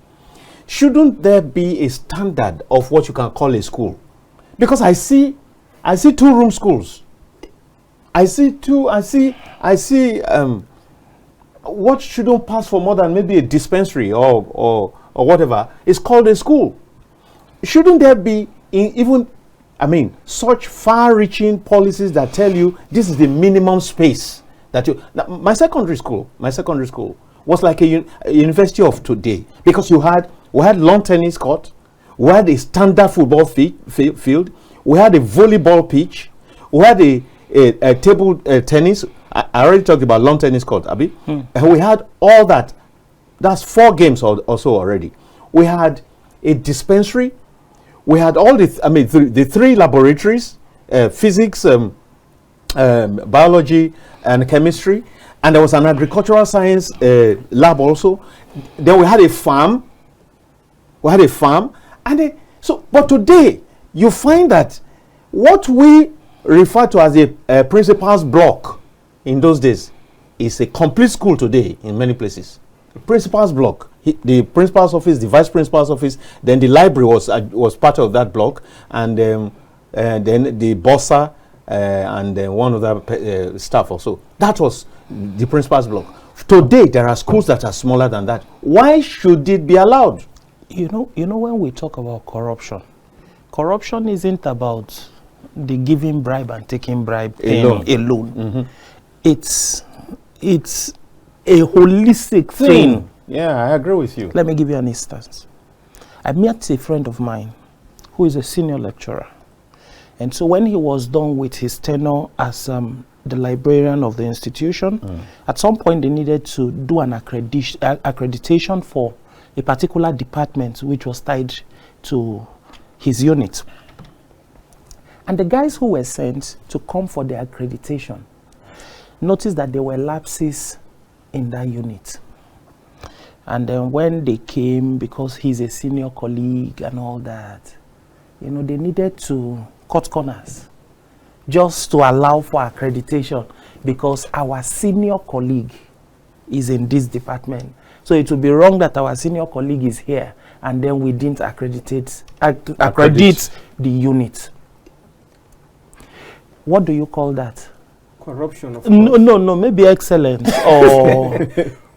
S1: Shouldn't there be a standard of what you can call a school? Because I see 2-room schools. I see what shouldn't pass for more than maybe a dispensary or whatever is called a school. Shouldn't there be such far-reaching policies that tell you this is the minimum space that you... Now, my secondary school was like a university of today, because we had lawn tennis court, we had a standard football field, we had a volleyball pitch, we had a table tennis. I already talked about lawn tennis court, Abi. And we had all that. That's 4 games or so already. We had a dispensary. We had all the 3 laboratories, physics, biology, and chemistry, and there was an agricultural science lab also. Then we had a farm. And but today you find that what we refer to as a principal's block in those days is a complete school today in many places. The principal's block. The principal's office, the vice principal's office, then the library was part of that block, and then the bossa and then one other staff also. That was the principal's block. Today there are schools that are smaller than that. Why should it be allowed?
S3: You know when we talk about corruption isn't about the giving bribe and taking bribe alone. It's a holistic thing.
S1: Yeah, I agree with you.
S3: Let me give you an instance. I met a friend of mine who is a senior lecturer. And so when he was done with his tenure as the librarian of the institution, at some point they needed to do an accreditation for a particular department which was tied to his unit. And the guys who were sent to come for the accreditation noticed that there were lapses in that unit. And then when they came, because he's a senior colleague and all that, they needed to cut corners just to allow for accreditation, because our senior colleague is in this department. So it would be wrong that our senior colleague is here and then we didn't accredit the unit. What do you call that?
S2: Corruption, of course.
S3: No, maybe excellence or...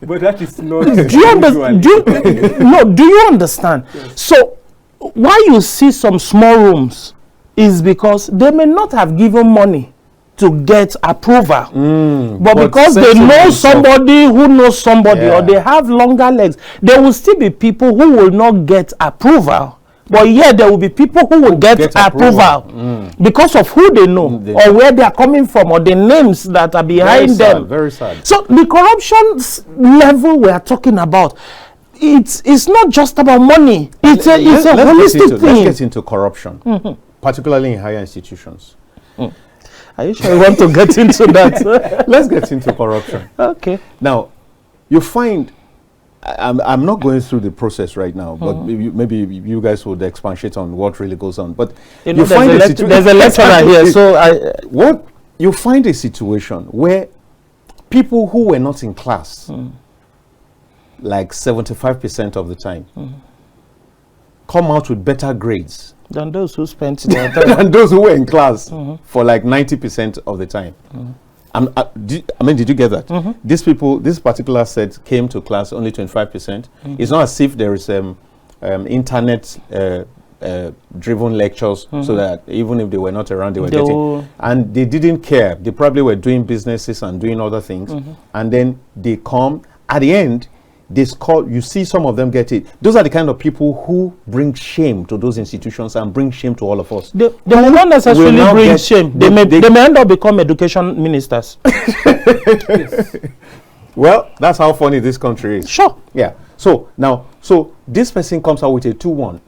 S2: But that is not...
S3: Do you understand? Yes. So, why you see some small rooms is because they may not have given money to get approval. But because they know somebody who knows somebody, or they have longer legs, there will still be people who will not get approval. But there will be people who will get approval because of who they know, or where they are coming from, or the names that are behind them.
S1: Very sad.
S3: So the corruption level we are talking about, it's not just about money. It's a holistic thing.
S1: Let's get into corruption, particularly in higher institutions.
S3: Are you sure you want to get into that?
S1: Let's get into corruption.
S3: Okay.
S1: Now, you find I'm not going through the process right now, but maybe you guys would expatiate on what really goes on. But
S3: you find there's a lecturer here, so
S1: what you find a situation where people who were not in class, like 75% of the time, come out with better grades
S3: than those who spent their time.
S1: than those who were in class for like 90% of the time. Did you get that? These people, this particular set came to class only 25%. It's not as if there is internet driven lectures, so that even if they were not around, they were getting, and they didn't care. They probably were doing businesses and doing other things, and then they come at the end. They score. You see some of them get it. Those are the kind of people who bring shame to those institutions and bring shame to all of us.
S3: They may not necessarily bring shame. They may end up become education ministers.
S1: Yes. Well, that's how funny this country is.
S3: Sure.
S1: Yeah. So now, this person comes out with a 2-1.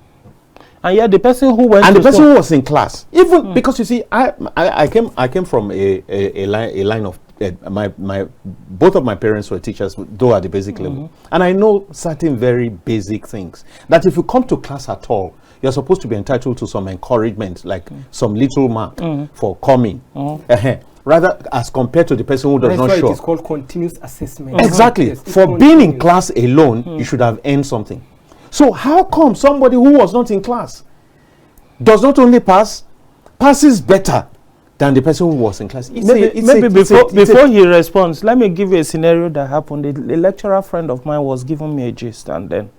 S3: And yet the person who went
S1: and the person who was in class, even because you see, I came from a line of both of my parents were teachers, though at the basic level, and I know certain very basic things that if you come to class at all, you're supposed to be entitled to some encouragement, like some little mark for coming, rather as compared to the person who does not show.
S2: It is called continuous assessment.
S1: Exactly.
S2: Yes,
S1: for being in class alone, you should have earned something. So how come somebody who was not in class does not only passes better than the person who was in class?
S3: Before he responds, let me give you a scenario that happened. A lecturer friend of mine was giving me a gist, and then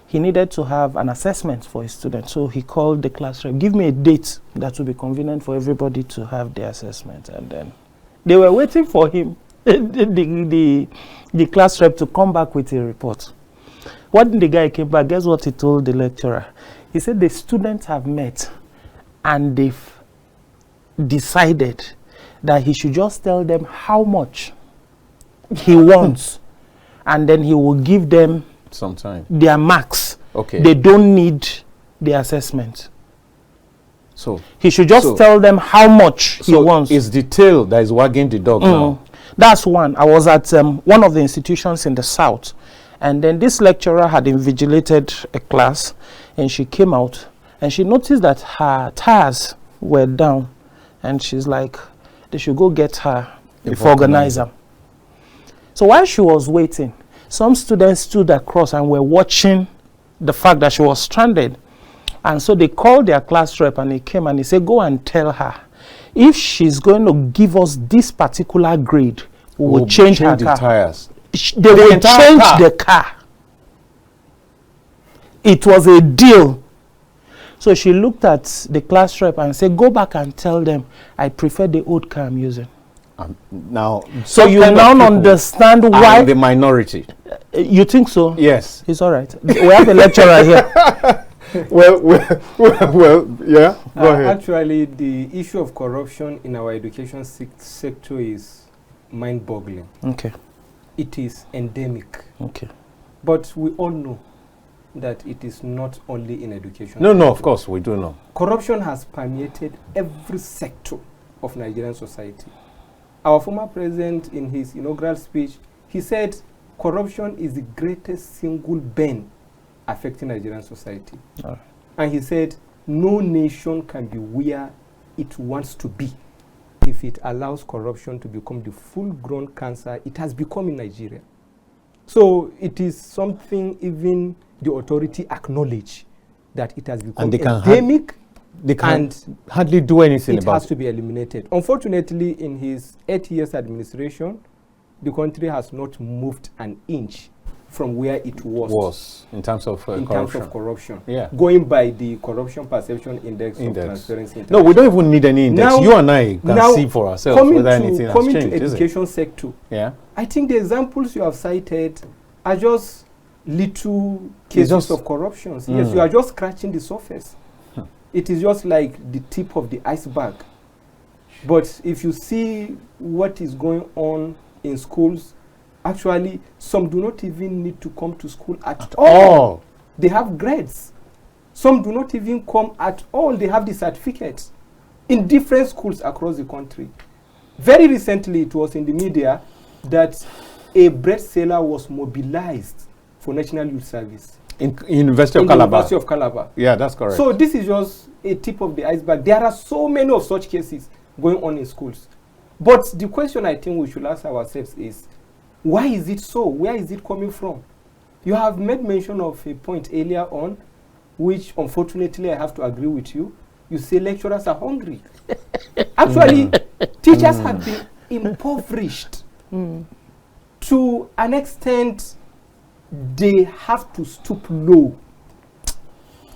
S3: he needed to have an assessment for his student. So he called the class rep, give me a date that will be convenient for everybody to have the assessment. And then they were waiting for him, the class rep, to come back with a report. When the guy came back, guess what he told the lecturer? He said the students have met and they've decided that he should just tell them how much he wants, and then he will give them their marks.
S1: Okay.
S3: They don't need the assessment.
S1: So
S3: he should just tell them how much he wants.
S1: It's the tail that is wagging the dog now.
S3: That's one. I was at one of the institutions in the south, and then this lecturer had invigilated a class, and she came out and she noticed that her tires were down, and she's like, they should go get her the organizer. So while she was waiting, some students stood across and were watching the fact that she was stranded. And so they called their class rep, and he came and he said, go and tell her, if she's going to give us this particular grade, we will change her car.
S1: Tires.
S3: They will change the car. It was a deal. So she looked at the class rep and said, go back and tell them I prefer the old car I'm using.
S1: Now,
S3: so you now understand why
S1: the minority.
S3: You think so?
S1: Yes.
S3: It's all right. We have a lecturer here.
S1: well, yeah. Go ahead.
S2: Actually, the issue of corruption in our education sector is mind-boggling.
S3: Okay.
S2: It is endemic.
S3: Okay.
S2: But we all know that it is not only in education.
S1: No, of course, we do know.
S2: Corruption has permeated every sector of Nigerian society. Our former president, in his inaugural speech, he said corruption is the greatest single bane affecting Nigerian society. And he said no nation can be where it wants to be if it allows corruption to become the full-grown cancer it has become in Nigeria. So it is something even the authority acknowledge that it has become endemic.
S1: They can hardly do anything about it.
S2: It has to be eliminated. Unfortunately, in his 8 years administration, the country has not moved an inch from where it was
S1: in terms of corruption.
S2: Terms of corruption.
S1: Yeah.
S2: Going by the Corruption Perception Index of Transparency International.
S1: No, we don't even need any index. Now, you and I can see for ourselves whether anything has changed.
S2: Coming to education sector, I think the examples you have cited are just little cases of corruption. Yes, you are just scratching the surface. It is just like the tip of the iceberg. But if you see what is going on in schools, actually, some do not even need to come to school at all. They have grades. Some do not even come at all. They have the certificates in different schools across the country. Very recently, it was in the media that a bread seller was mobilized for National Youth Service.
S1: In University
S2: in
S1: of
S2: the
S1: Calabar.
S2: University of Calabar.
S1: Yeah, that's correct.
S2: So this is just a tip of the iceberg. There are so many of such cases going on in schools. But the question I think we should ask ourselves is, why is it so? Where is it coming from? You have made mention of a point earlier on, which unfortunately I have to agree with you. You say lecturers are hungry. Actually, teachers have been impoverished to an extent they have to stoop low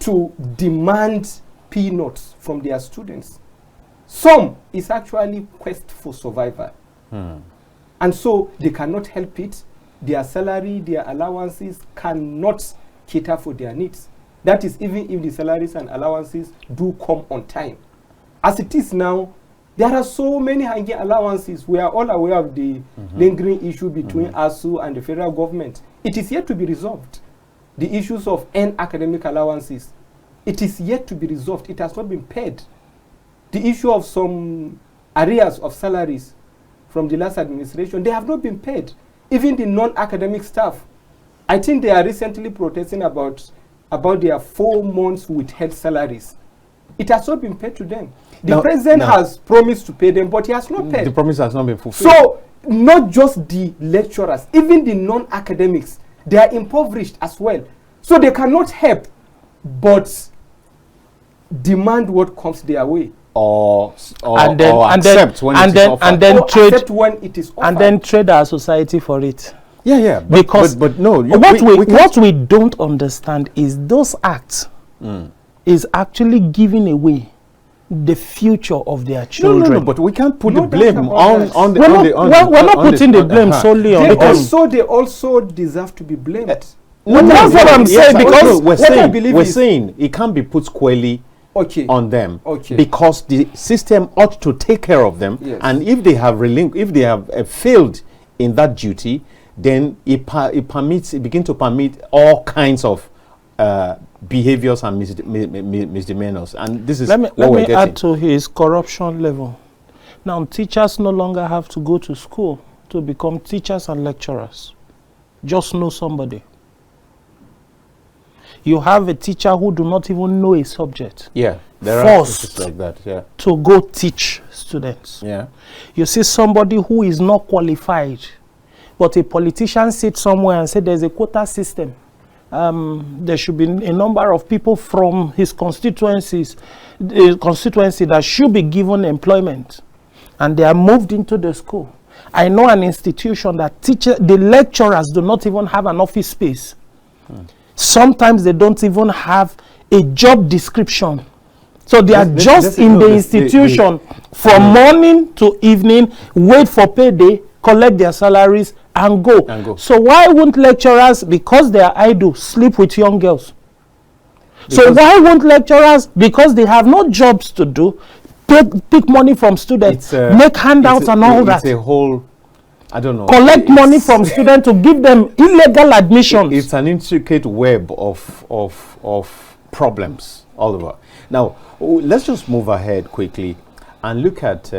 S2: to demand peanuts from their students. Some is actually quest for survival. And so they cannot help it. Their salary, their allowances cannot cater for their needs. That is even if the salaries and allowances do come on time. As it is now, there are so many hanging allowances. We are all aware of the lingering issue between ASU and the federal government. It is yet to be resolved. The issues of end academic allowances, it is yet to be resolved. It has not been paid. The issue of some arrears of salaries from the last administration, they have not been paid. Even the non-academic staff, I think they are recently protesting about their 4 months withheld salaries. It has not been paid to them. The president has promised to pay them, but he has not paid.
S1: The promise has not been fulfilled.
S2: So, not just the lecturers, even the non-academics, they are impoverished as well. So they cannot help but demand what comes their way.
S1: Or accept when it is offered.
S2: When it is offered.
S3: And then trade our society for it.
S1: Yeah.
S3: But no, what we don't understand is those acts is actually giving away the future of their children.
S1: No, but we can't put the blame on the.
S3: We're not putting the blame solely on them.
S2: They also deserve to be blamed.
S3: That's what I'm saying, because
S1: we're saying it can't be put squarely on them, because the system ought to take care of them, and if they have failed in that duty, then it begins to permit all kinds of behaviors and misdemeanors, and this is
S3: let me add to his corruption level. Now, teachers no longer have to go to school to become teachers and lecturers. Just know somebody. You have a teacher who do not even know a subject.
S1: Yeah, there
S3: forced
S1: are like that. Yeah,
S3: to go teach students.
S1: Yeah,
S3: you see somebody who is not qualified, but a politician sits somewhere and said there's a quota system. There should be a number of people from his constituency that should be given employment, and they are moved into the school. I know an institution that the lecturers do not even have an office space. Sometimes they don't even have a job description. So they are just in the institution from morning to evening, wait for payday, collect their salaries, and go. So why won't lecturers, because they are idle, sleep with young girls? So why won't lecturers, because they have no jobs to do, pick money from students, make handouts and all that?
S1: It's a whole, I don't know.
S3: Collect money from students to give them illegal admissions.
S1: It's an intricate web of problems all over. Now, let's just move ahead quickly and look at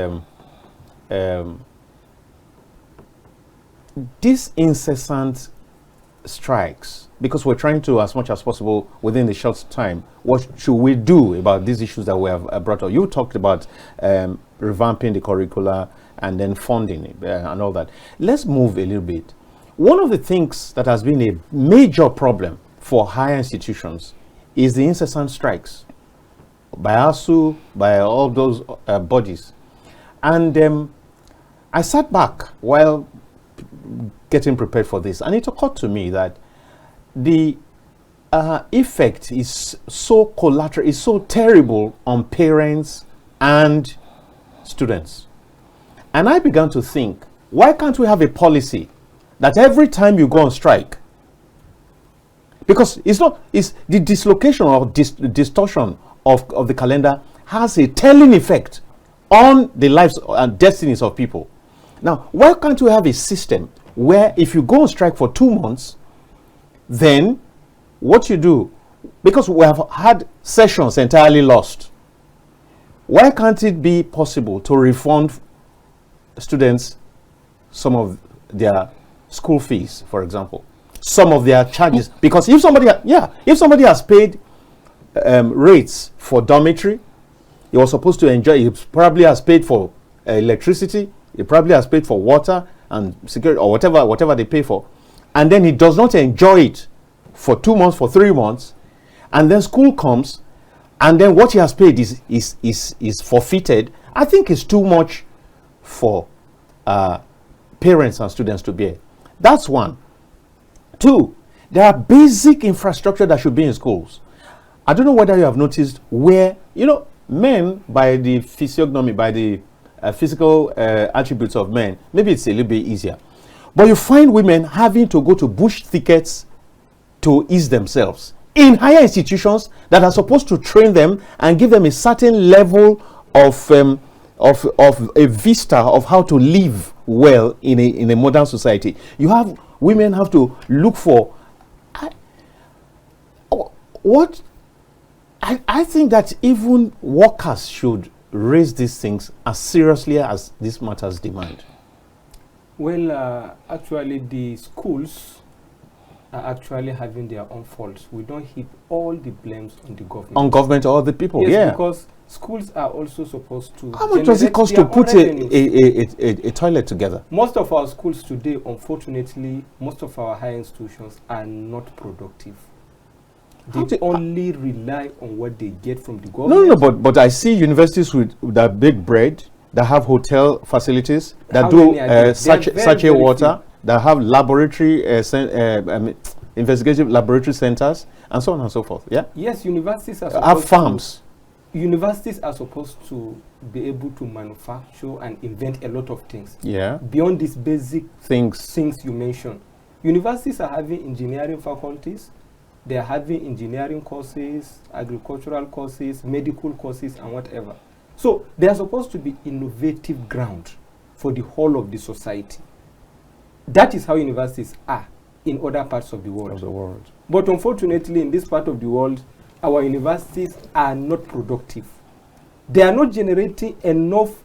S1: these incessant strikes, because we're trying to, as much as possible within the short time, what should we do about these issues that we have brought up? You talked about revamping the curricula and then funding it, and all that. Let's move a little bit. One of the things that has been a major problem for higher institutions is the incessant strikes by ASU, by all those bodies. And I sat back while getting prepared for this, and it occurred to me that the effect is so collateral, is so terrible on parents and students. And I began to think, why can't we have a policy that every time you go on strike, because it's the dislocation or distortion of the calendar has a telling effect on the lives and destinies of people. Now, why can't we have a system where if you go on strike for 2 months, then what you do, because we have had sessions entirely lost, why can't it be possible to refund students some of their school fees, for example? some of their charges. Because if somebody, if somebody has paid rates for dormitory, he was supposed to enjoy. He probably has paid for electricity. He probably has paid for water and security or whatever they pay for, and then he does not enjoy it for 2 months, for 3 months, and then school comes, and then what he has paid is forfeited. I think it's too much for parents and students to bear. That's one. Two, there are basic infrastructure that should be in schools. I don't know whether you have noticed where, men, by the physiognomy, by the physical attributes of men, maybe it's a little bit easier. But you find women having to go to bush thickets to ease themselves in higher institutions that are supposed to train them and give them a certain level of a vista of how to live well in a modern society. Women have to look for I think that even workers should raise these things as seriously as these matters demand.
S2: Well, actually, the schools are actually having their own faults. We don't heap all the blames on the government.
S1: On government or the people,
S2: yes, because schools are also supposed to.
S1: How much does it cost to put a toilet together?
S2: Most of our schools today, unfortunately, most of our higher institutions are not productive. They only rely on what they get from the government.
S1: No, but I see universities with that big bread, that have hotel facilities, that do sachet water, that have laboratory, investigative laboratory centers, and so on and so forth. Yeah.
S2: Yes, universities are
S1: have farms.
S2: Universities are supposed to be able to manufacture and invent a lot of things.
S1: Yeah.
S2: Beyond these basic things you mentioned, universities are having engineering faculties. They are having engineering courses, agricultural courses, medical courses, and whatever. So they are supposed to be innovative ground for the whole of the society. That is how universities are in other parts of the world. But unfortunately, in this part of the world, our universities are not productive. They are not generating enough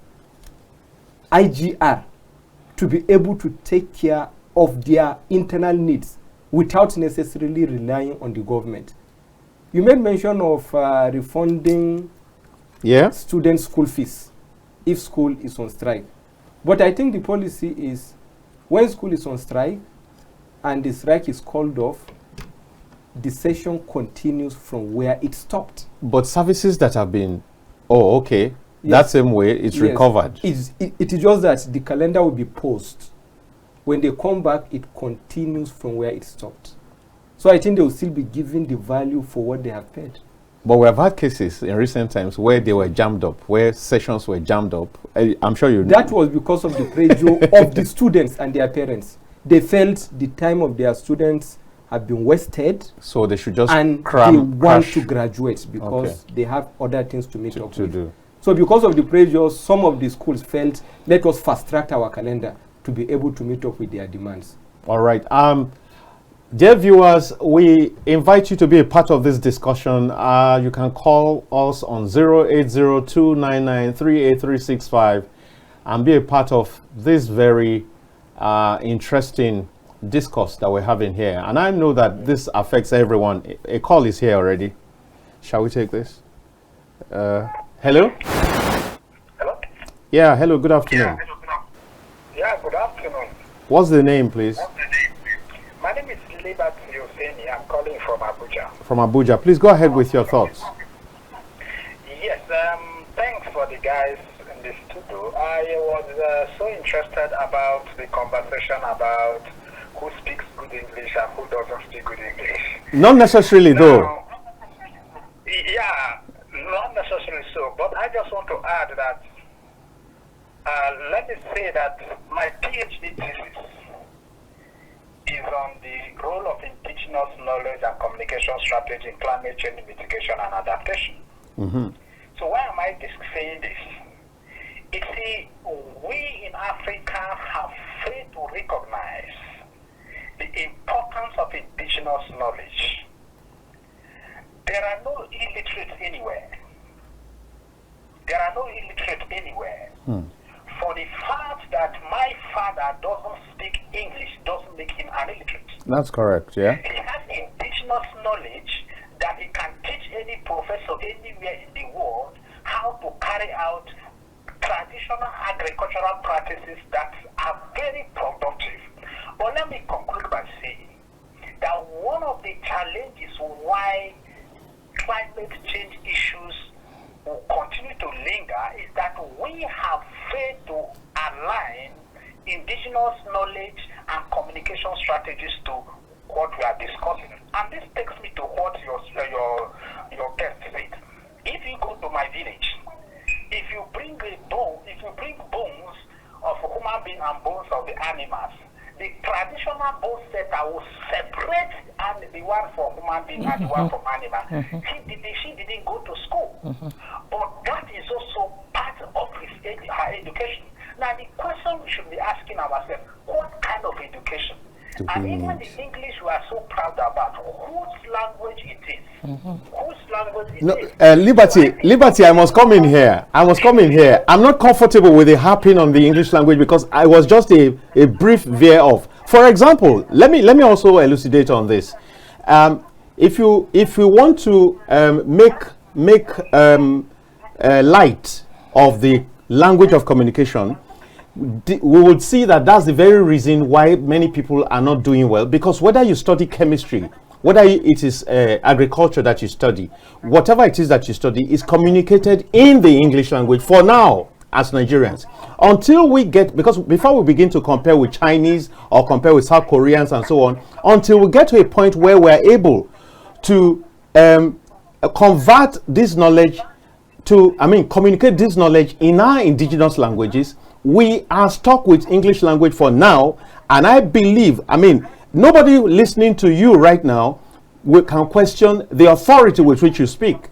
S2: IGR to be able to take care of their internal needs without necessarily relying on the government. You made mention of refunding student school fees if school is on strike. But I think the policy is when school is on strike and the strike is called off, the session continues from where it stopped.
S1: But services that have been, that same way, it's recovered.
S2: It is just that the calendar will be paused. When they come back, it continues from where it stopped. So I think they will still be given the value for what they have paid.
S1: But we have had cases in recent times where they were jammed up, where sessions were jammed up. I'm sure you know.
S2: That was because of the pressure of the students and their parents. They felt the time of their students have been wasted.
S1: So they should just
S2: and they want to graduate because they have other things to meet up with. So because of the pressure, some of the schools felt, let us fast track our calendar to be able to meet up with their demands.
S1: All right. Dear viewers, we invite you to be a part of this discussion. You can call us on 08029938365 and be a part of this very interesting discourse that we're having here. And I know that this affects everyone. A call is here already. Shall we take this? Hello?
S4: Hello?
S1: Yeah, hello, good afternoon.
S4: Yeah, good afternoon.
S1: What's the name, please?
S4: My name is Husain. I'm calling from Abuja.
S1: From Abuja. Please go ahead with your thoughts.
S4: Yes, thanks for the guys in the studio. I was so interested about the conversation about who speaks good English and who doesn't speak good English.
S1: Not necessarily, though.
S4: Yeah, not necessarily so. But I just want to add that let me say that my PhD thesis is on the role of indigenous knowledge and communication strategy in climate change mitigation and adaptation. So why am I saying this? You see, we in Africa have failed to recognize the importance of indigenous knowledge. There are no illiterates anywhere. For the fact that my father doesn't speak English doesn't make him an illiterate.
S1: That's correct, yeah.
S4: He has indigenous knowledge that he can teach any professor anywhere in the world how to carry out traditional agricultural practices that are very productive. But let me conclude by saying that one of the challenges why climate change issues will continue to linger is that we have failed to align indigenous knowledge and communication strategies to what we are discussing. And this takes me to what your guest said. If you go to my village, if you bring bones of a human being and bones of the animals, the traditional bone setter will separate and the one for human being and the one from animal. She didn't go to school, but that is also part of her education. Now the question we should be asking ourselves: what kind of education? And even the English we are so proud about, whose language it is? Whose language it is?
S1: Liberty, I must come in here. I'm not comfortable with the harping on the English language because I was just a brief veer off. For example, let me also elucidate on this. If you want to make light of the language of communication, we would see that that's the very reason why many people are not doing well, because whether you study chemistry, whether it is agriculture that you study, whatever it is that you study is communicated in the English language for now as Nigerians. Until we get, because before we begin to compare with Chinese or compare with South Koreans and so on, until we get to a point where we're able to convert this knowledge to, communicate this knowledge in our indigenous languages, we are stuck with English language for now. And I believe, nobody listening to you right now can question the authority with which you speak.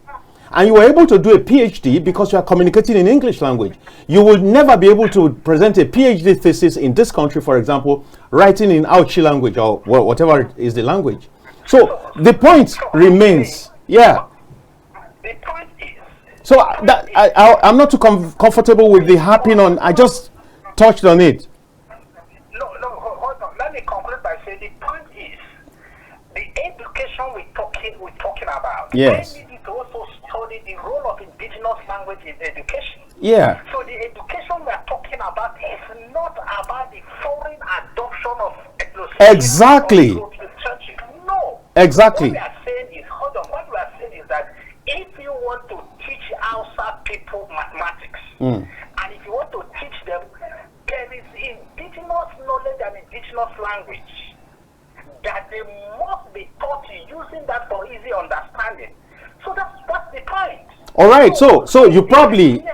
S1: And you were able to do a PhD because you are communicating in English language. You will never be able to present a PhD thesis in this country, for example, writing in Auchi language or whatever is the language. So the point remains, yeah.
S4: The point is,
S1: so I'm not too comfortable with the harping on. I just touched on it.
S4: No, hold on. Let me conclude by saying the point is the education we're talking about.
S1: Yes.
S4: I need to also study the role of indigenous language in education.
S1: Yeah.
S4: So the education we are talking about is not about the foreign adoption of ethnicity.
S1: Exactly.
S4: No.
S1: Exactly.
S4: What we are saying is, what we are saying is that if you want to teach Hausa people mathematics, and if you want to teach them, there is indigenous knowledge and indigenous language that they must be taught using that for easy understanding. So that's the point.
S1: All right. So you probably,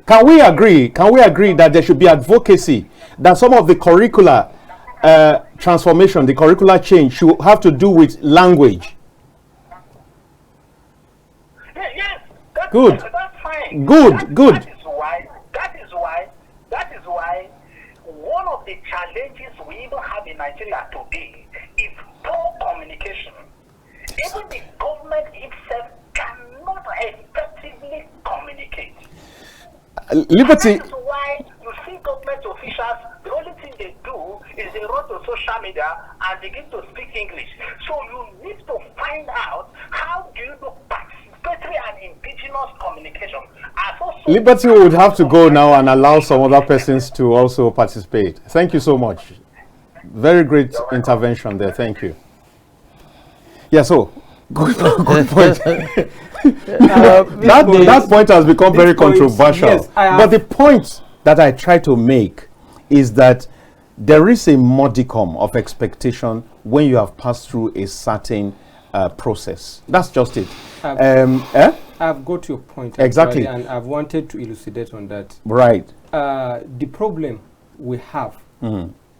S1: can we agree that there should be advocacy that some of the curricular transformation, the curricular change should have to do with language?
S4: Yes,
S1: good.
S4: That's fine.
S1: Good.
S4: That is why one of the challenges we even have in Nigeria today is poor communication. Even the government itself cannot effectively communicate.
S1: Liberty.
S4: And that is why you see government officials, the only thing they do is they run to social media and begin to speak English. So you need to find out how do you do participatory and indigenous communication.
S1: Liberty would have to go now and allow some other persons to also participate. Thank you so much. Very great intervention there. Thank you. Yeah, so good point. that point has become very controversial. Yes, but the point that I try to make is that there is a modicum of expectation when you have passed through a certain process. That's just it.
S2: I've got your point.
S1: Exactly.
S2: And I've wanted to elucidate on that.
S1: Right.
S2: The problem we have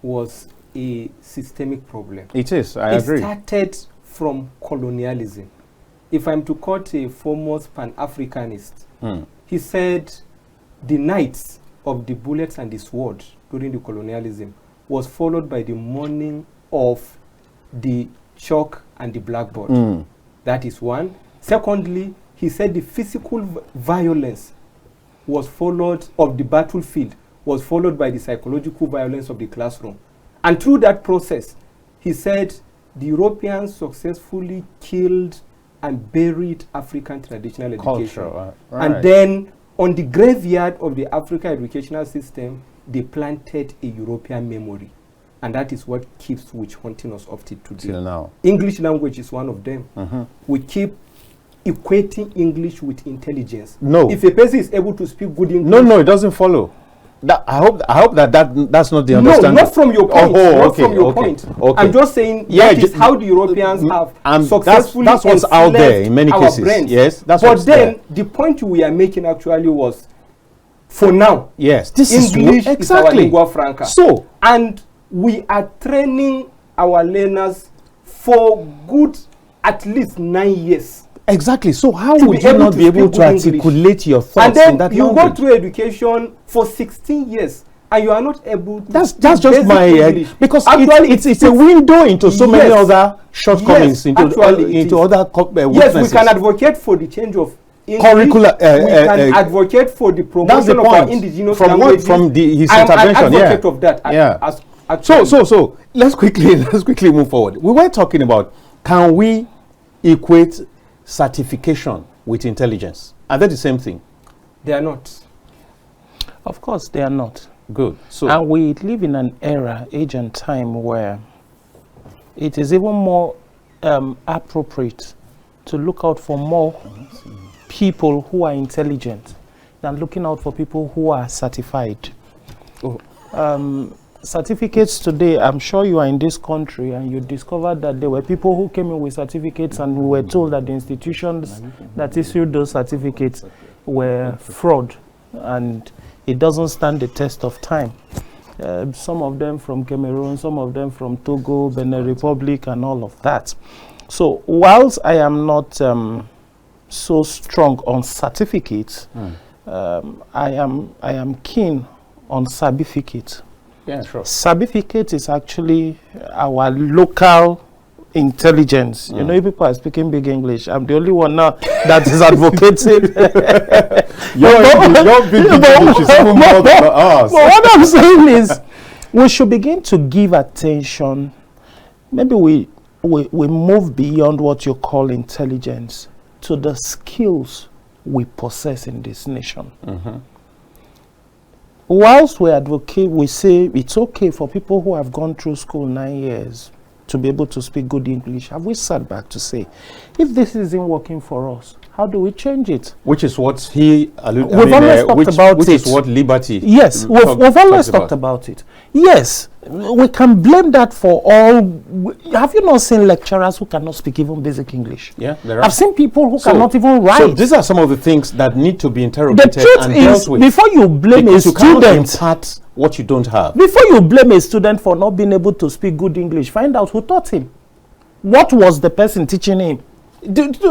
S2: was a systemic problem.
S1: It is, I agree.
S2: It started from colonialism. If I'm to quote a foremost Pan-Africanist, he said the Knights of the Bullets and the Sword during the colonialism was followed by the mourning of the chalk and the blackboard. That is one. Secondly, he said the physical violence was followed of the battlefield was followed by the psychological violence of the classroom. And through that process, he said the Europeans successfully killed and buried African traditional education.
S1: Culture,
S2: And then on the graveyard of the African educational system, they planted a European memory. And that is what keeps witch hunting us up to today.
S1: Till now.
S2: English language is one of them. We keep equating English with intelligence.
S1: No.
S2: If a person is able to speak good English...
S1: No, it doesn't follow. I hope that's not the understanding.
S2: No, not from your point.
S1: Oh,
S2: not from your point.
S1: Okay.
S2: I'm just saying that is how the Europeans have successfully
S1: that's what's out there in many cases.
S2: Brains.
S1: Yes, that's
S2: but
S1: what's
S2: then
S1: there.
S2: the point we are making actually was, for now,
S1: yes, this
S2: English
S1: is
S2: our
S1: exactly
S2: lingua franca.
S1: So,
S2: and we are training our learners for good at least 9 years.
S1: exactly. So how
S2: To
S1: would
S2: be
S1: you
S2: able
S1: not
S2: to
S1: be able
S2: speak
S1: to
S2: good English.
S1: articulate your
S2: And
S1: thoughts
S2: then
S1: in that
S2: you
S1: language?
S2: go through education for 16 years and you are not able to
S1: That's
S2: speak
S1: just
S2: basic
S1: my
S2: English.
S1: because
S2: Actually,
S1: it's a window into so many
S2: Yes.
S1: other shortcomings,
S2: Yes, actually it
S1: into
S2: is.
S1: other
S2: Yes,
S1: weaknesses.
S2: we can advocate for the change of English.
S1: Curricular,
S2: we can advocate for the
S1: that's the
S2: promotion of our
S1: point.
S2: indigenous
S1: From what-
S2: languages.
S1: from his
S2: I'm
S1: intervention,
S2: an
S1: yeah.
S2: advocate of that.
S1: Yeah.
S2: Actually.
S1: So let's quickly move forward. We were talking about, can we equate certification with intelligence? Are they the same thing?
S2: They are not.
S3: Of course, they are not.
S1: Good. So
S3: And we live in an era, age and time, where it is even more appropriate to look out for more people who are intelligent than looking out for people who are certified. Certificates today, I'm sure you are in this country and you discovered that there were people who came in with certificates and we were told that the institutions that issued those certificates were fraud, and it doesn't stand the test of time. Some of them from Cameroon, some of them from Togo, Benin Republic, and all of that. So whilst I am not so strong on certificates, I am keen on certificate.
S1: yeah, sure.
S3: Certificate is actually our local intelligence. You know, if people are speaking big English, I'm the only one now that is advocating.
S1: Your big English is even more than ours.
S3: But what I'm saying is, we should begin to give attention. Maybe we move beyond what you call intelligence to the skills we possess in this nation. Whilst we advocate, we say it's okay for people who have gone through school 9 years to be able to speak good English. Have we sat back to say, if this isn't working for us, how do we change it?
S1: Which is what he alluded.
S3: We've always talked about
S1: which
S3: it.
S1: is what liberty.
S3: Yes, we've always talked about it. Yes, we can blame that for all. Have you not seen lecturers who cannot speak even basic English?
S1: Yeah, there are.
S3: I've seen people who cannot even write.
S1: So these are some of the things that need to be
S3: The
S1: interrogated
S3: truth
S1: and
S3: is,
S1: dealt with.
S3: before you blame a
S1: Because you cannot
S3: student,
S1: impart what you don't have.
S3: before you blame a student for not being able to speak good English, find out who taught him. What was the person teaching him?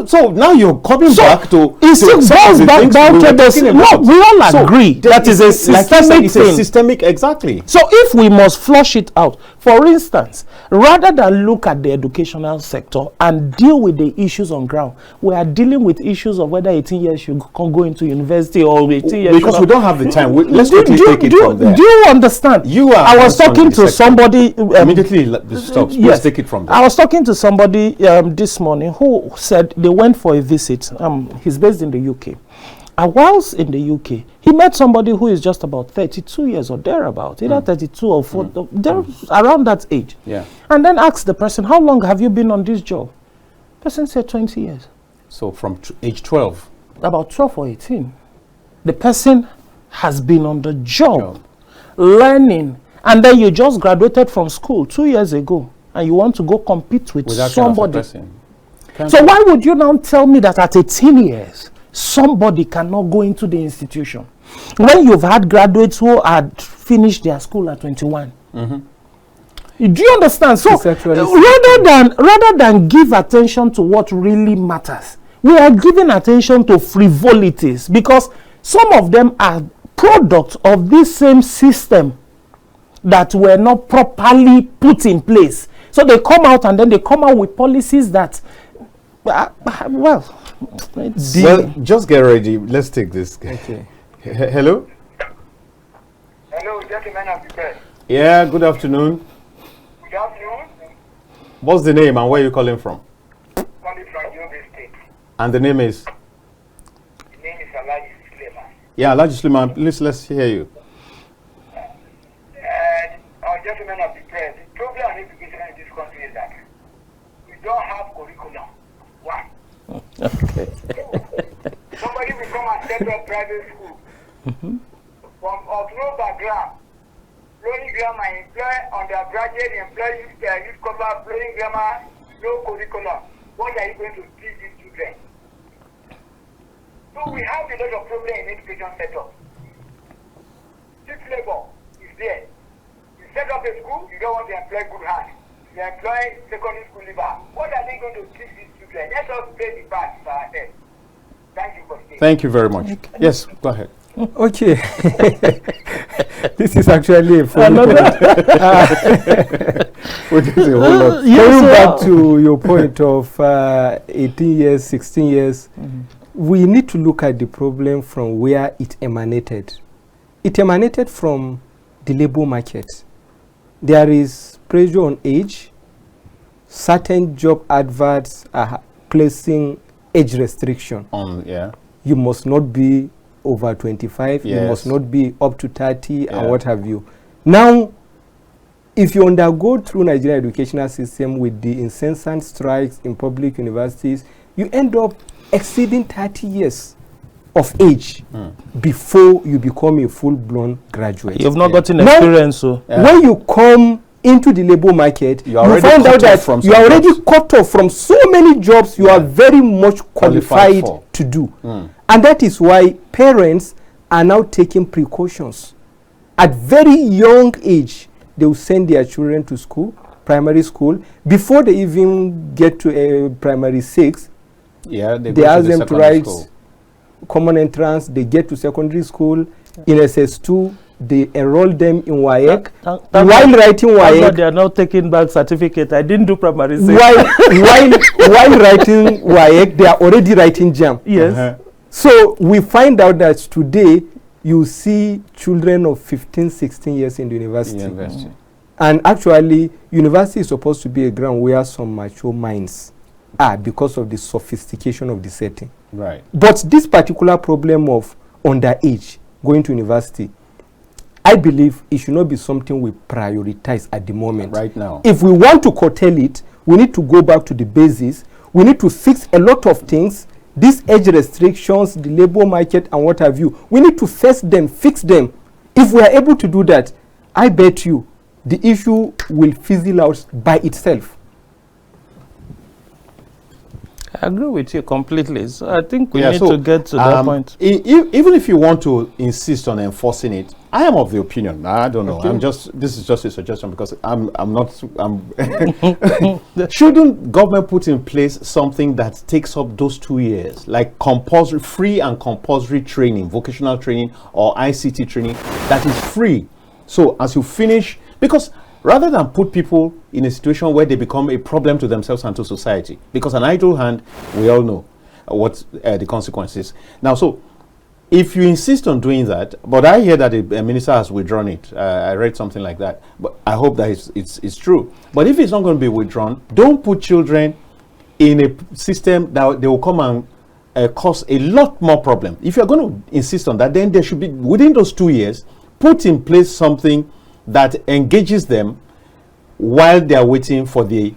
S1: So now you're coming back to
S3: It still goes back down to the. No, we all agree that is a systemic
S1: it's
S3: thing.
S1: a systemic, exactly.
S3: So if we must flush it out, for instance, rather than look at the educational sector and deal with the issues on ground, we are dealing with issues of whether 18 years should go into university or 18 years.
S1: Because we don't have the time. Let's quickly take it from there.
S3: Do you understand? I was talking to somebody.
S1: Immediately stop.
S3: Yes.
S1: Let's take it from there.
S3: I was talking to somebody this morning who said they went for a visit. He's based in the UK. And whilst in the UK, he met somebody who is just about 32 years or thereabout, either 32 or 40, around that age.
S1: Yeah.
S3: And then asked the person, how long have you been on this job? The person said 20 years.
S1: So from age 12.
S3: About 12 or 18. The person has been on the job, learning, and then you just graduated from school 2 years ago, and you want to go compete with somebody. So why would you now tell me that at 18 years, somebody cannot go into the institution when you've had graduates who had finished their school at 21? Do you understand? So rather than give attention to what really matters, we are giving attention to frivolities, because some of them are products of this same system that were not properly put in place. So they come out and then they come out with policies that, well,
S1: just get ready. Let's take this. Okay. Hello?
S4: Hello, gentlemen of the press.
S1: Yeah, good afternoon.
S4: Good afternoon.
S1: What's the name and where are you calling from?
S4: Calling from Yobe State.
S1: And the name is?
S4: The name is Alaji Suleiman.
S1: Yeah, Alaji Suleiman, please, let's hear you.
S4: Gentlemen of the press, the problem of education in this country is that we don't have curriculum. One.
S3: Okay.
S4: Somebody will come and set up private school. From no background, learning grammar, employ undergraduate, employ youth cover, learning grammar, no curriculum. What are you going to teach these children? So we have a lot of problem in education setup. Cheap labor is there. Set up a school, you don't want to employ good hands. You employ secondary school labor. What are they going to teach these children? Let us pay the back for our head. Thank you for staying.
S1: Thank you very much. Okay. Yes, go ahead.
S2: Okay. This is actually a funny
S1: which is a whole lot.
S2: Going back to your point of 18 years, 16 years, we need to look at the problem from where it emanated. It emanated from the labor market. There is pressure on age. Certain job adverts are placing age restriction.
S1: Yeah.
S2: You must not be over 25.
S1: Yes.
S2: You must not be up to 30 and what have you. Now, if you undergo through Nigerian educational system with the incessant strikes in public universities, you end up exceeding 30 years of age before you become a full-blown graduate.
S3: You've not gotten experience, so
S2: when you come into the labor market, you find out that you are already cut off from so many jobs you are very much qualified to do. And that is why parents are now taking precautions. At very young age, they will send their children to school, primary school. Before they even get to a primary 6, they ask them to write common entrance. They get to secondary school. In SS2, they enroll them in WAEC. While writing WAEC,
S3: they are now taking back certificate. I didn't do primary 6.
S2: While writing WAEC, they are already writing JAM.
S3: Yes.
S2: So we find out that today you see children of 15, 16 years in the university. And actually, university is supposed to be a ground where some mature minds are because of the sophistication of the setting.
S1: Right.
S2: But this particular problem of underage going to university, I believe it should not be something we prioritize at the moment.
S1: Right now.
S2: If we want to curtail it, we need to go back to the basis. We need to fix a lot of things. These age restrictions, the labor market and what have you, we need to face them, fix them. If we are able to do that, I bet you the issue will fizzle out by itself.
S3: I agree with you completely. So I think we need to get to that point.
S1: Even if you want to insist on enforcing it, I am of the opinion. I don't know. This is just a suggestion because shouldn't government put in place something that takes up those 2 years, like compulsory, free and compulsory training, vocational training or ICT training that is free. So as you finish, because rather than put people in a situation where they become a problem to themselves and to society, because an idle hand, we all know what the consequences. Now, so if you insist on doing that, but I hear that the minister has withdrawn it. I read something like that, but I hope that it's true. But if it's not going to be withdrawn, don't put children in a system that they will come and cause a lot more problem. If you're going to insist on that, then there should be, within those 2 years, put in place something that engages them while they are waiting for the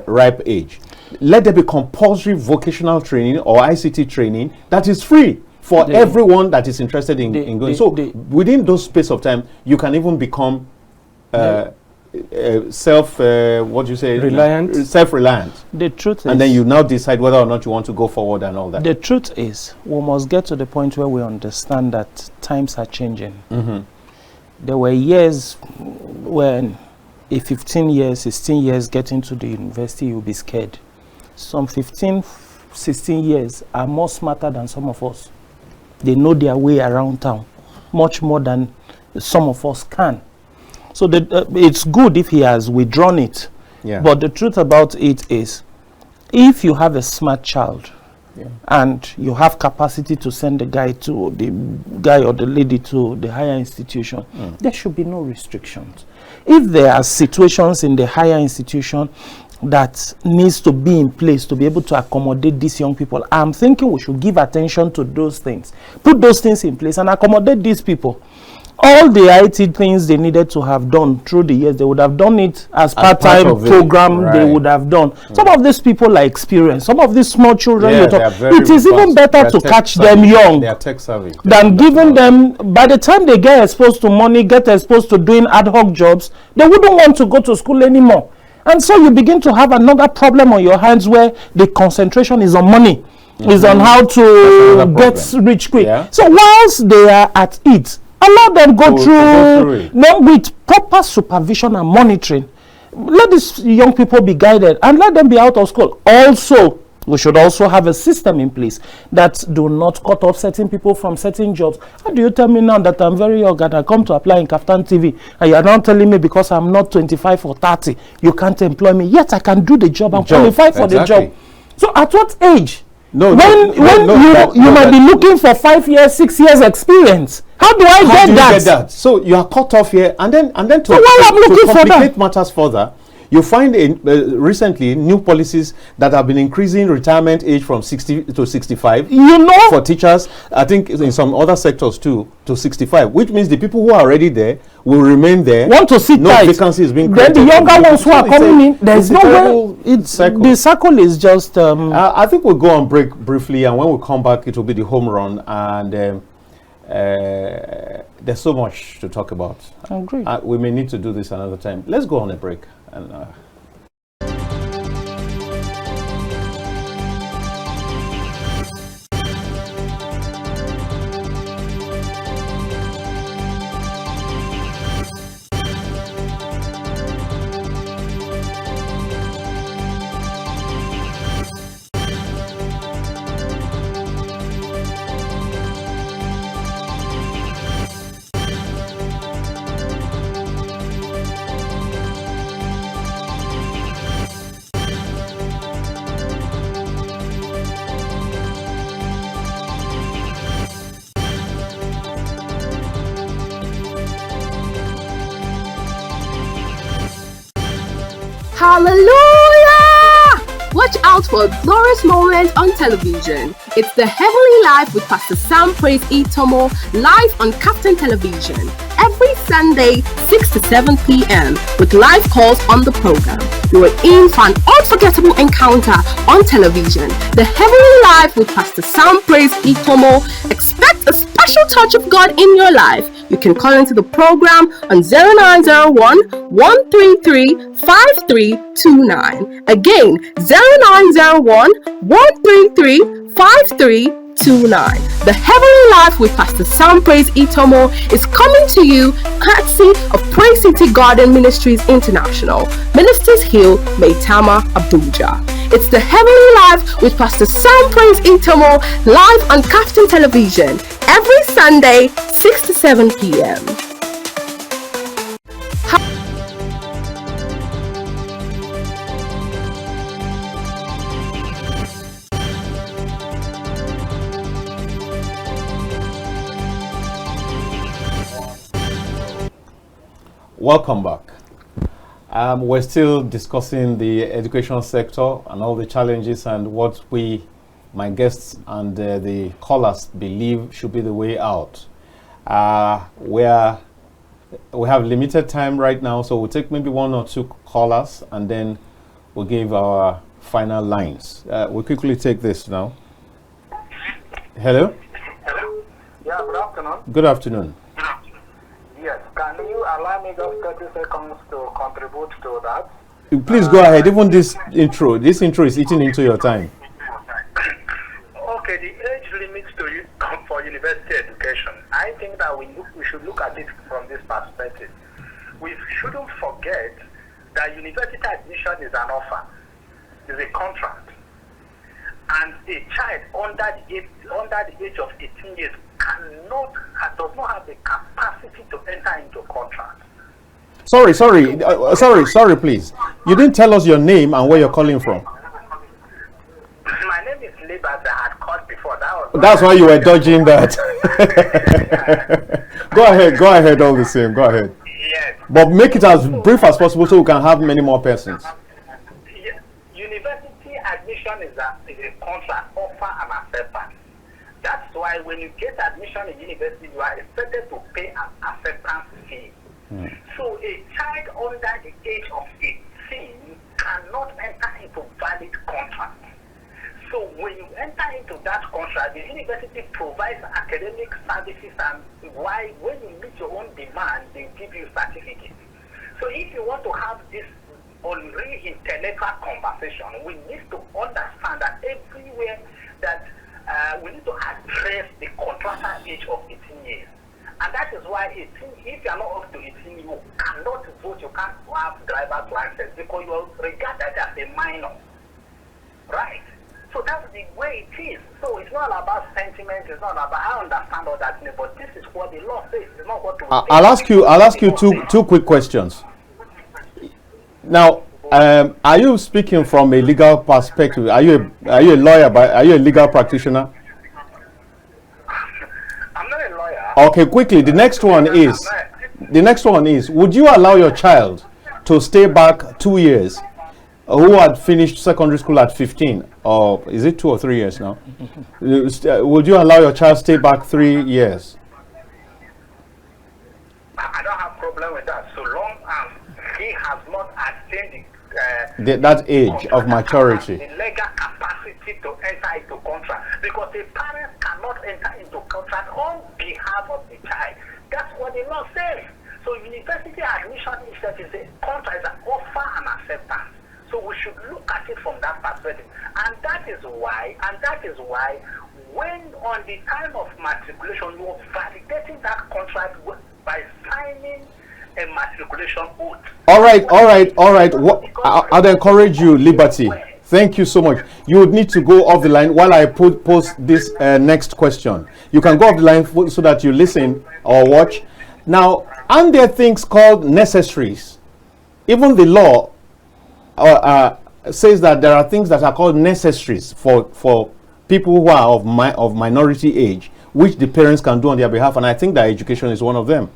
S1: ripe age. Let there be compulsory vocational training or ICT training that is free for everyone that is interested in going. So within those space of time, you can even become
S2: self-reliant.
S1: Self-reliant.
S3: The truth is,
S1: and then you now decide whether or not you want to go forward and all that.
S3: The truth is, we must get to the point where we understand that times are changing. There were years when a 15 years, 16 years getting to the university, you'll be scared. Some 15, 16 years are more smarter than some of us. They know their way around town much more than some of us can. So it's good if he has withdrawn it. But the truth about it is, if you have a smart child and you have capacity to send the guy or the lady to the higher institution, there should be no restrictions. If there are situations in the higher institution that needs to be in place to be able to accommodate these young people. I'm thinking we should give attention to those things, put those things in place and accommodate these people. All the IT things they needed to have done through the years, they would have done it as part-time program. Right. They would have done. Some of these people are experienced. Some of these small children, it is even better to catch them young than giving them, by the time they get exposed to money, get exposed to doing ad hoc jobs, they wouldn't want to go to school anymore. And so you begin to have another problem on your hands where the concentration is on money, is on how to get rich quick. Yeah. So whilst they are at it, allow them go through with proper supervision and monitoring. Let these young people be guided and let them be out of school. Also, we should also have a system in place that do not cut off certain people from certain jobs. How do you tell me now that I'm very young and I come to apply in KAFTAN TV and you're now telling me because I'm not 25 or 30, you can't employ me? Yet I can do the job and qualify for the job. So at what age? When you might be looking for 5 years, 6 years experience. How do I get that?
S1: So you are cut off here, and then to complicate matters further, you find recently new policies that have been increasing retirement age from 60 to 65.
S3: You know,
S1: for teachers, I think in some other sectors too, to 65, which means the people who are already there will remain there.
S3: Want to sit tight.
S1: No vacancy is being created.
S3: Then the younger ones who are coming in, there is no way. The circle is just.
S1: I think we'll go on break briefly, and when we come back, it will be the home run, and there's so much to talk about.
S3: I agree.
S1: We may need to do this another time. Let's go on a break. And
S5: Hallelujah! Watch out for a glorious moment on television. It's the Heavenly Life with Pastor Sam Praise Itomo, live on KAFTAN Television every Sunday 6 to 7 p.m. with live calls on the program. You are in for an unforgettable encounter on television. The Heavenly Life with Pastor Sam Praise Itomo. Expect a special touch of God in your life. You can call into the program on 0901 133 5329. Again, 0901 133 5329. The Heavenly Life with Pastor Sam Praise Itomo is coming to you courtesy of Praise City Garden Ministries International, Ministers Hill, Maitama, Abuja. It's the Heavenly Life with Pastor Sam Praise Itomo, live on KAFTAN Television every Sunday 6 to 7 p.m.
S1: welcome back. We're still discussing the education sector and all the challenges and what my guests and the callers believe should be the way out. We have limited time right now, so we'll take maybe 1 or 2 callers and then we'll give our final lines. We'll quickly take this now. Hello?
S4: Hello? Yeah, good afternoon.
S1: Good afternoon.
S4: Yes, can you allow me just 30 seconds to contribute to that?
S1: Please go ahead. Even this intro is eating into your time.
S4: Okay, the age limit for university education, I think that we should look at it from this perspective. We shouldn't forget that university admission is an offer, is a contract. And a child under the age of 18 years does not have the capacity to enter into contract.
S1: Sorry, please. You didn't tell us your name and where you're calling from.
S4: My name is Libas. I had called before.
S1: That's why you were dodging that. Go ahead, all the same. Go ahead.
S4: Yes.
S1: But make it as brief as possible so we can have many more persons.
S4: admission is a contract, offer and acceptance. That's why when you get admission in university, you are expected to pay an acceptance fee. So a child under the age of 18 cannot enter into valid contract. So when you enter into that contract, the university provides academic services, and why when you meet your own demand, they give you certificates. So if you want to have this unreal intellectual conversation, we need to understand that everywhere that we need to address the contractual age of 18 years. And that is why 18, if you are not up to 18, you cannot vote, you can't have driver's license because you are regarded as a minor. Right? So that's the way it is. So it's not about sentiment, it's not about, I understand all that, but this is what the law says. It's not what
S1: I'll ask you two quick questions. Now, are you speaking from a legal perspective? Are you a lawyer? Are you a legal practitioner?
S4: I'm not a lawyer.
S1: Okay, quickly. The next one is: would you allow your child to stay back 2 years, who had finished secondary school at 15, or is it 2 or 3 years now? Would you allow your child stay back 3 years?
S4: I don't have problem with that, so long as he has not attained
S1: that age of maturity.
S4: The legal capacity to enter into contract, because the parents cannot enter into contract on behalf of the child. That's what the law says. So university admission is a contract, is an offer and acceptance. So we should look at it from that perspective, and that is why when on the time of matriculation, you are validating that contract by signing a matriculation oath. All right.
S1: I'd encourage you, Liberty. Thank you so much. You would need to go off the line while I post this next question. You can go off the line so that you listen or watch. Now, aren't there things called necessaries? Even the law says that there are things that are called necessaries for people who are of minority age, which the parents can do on their behalf, and I think that education is one of them.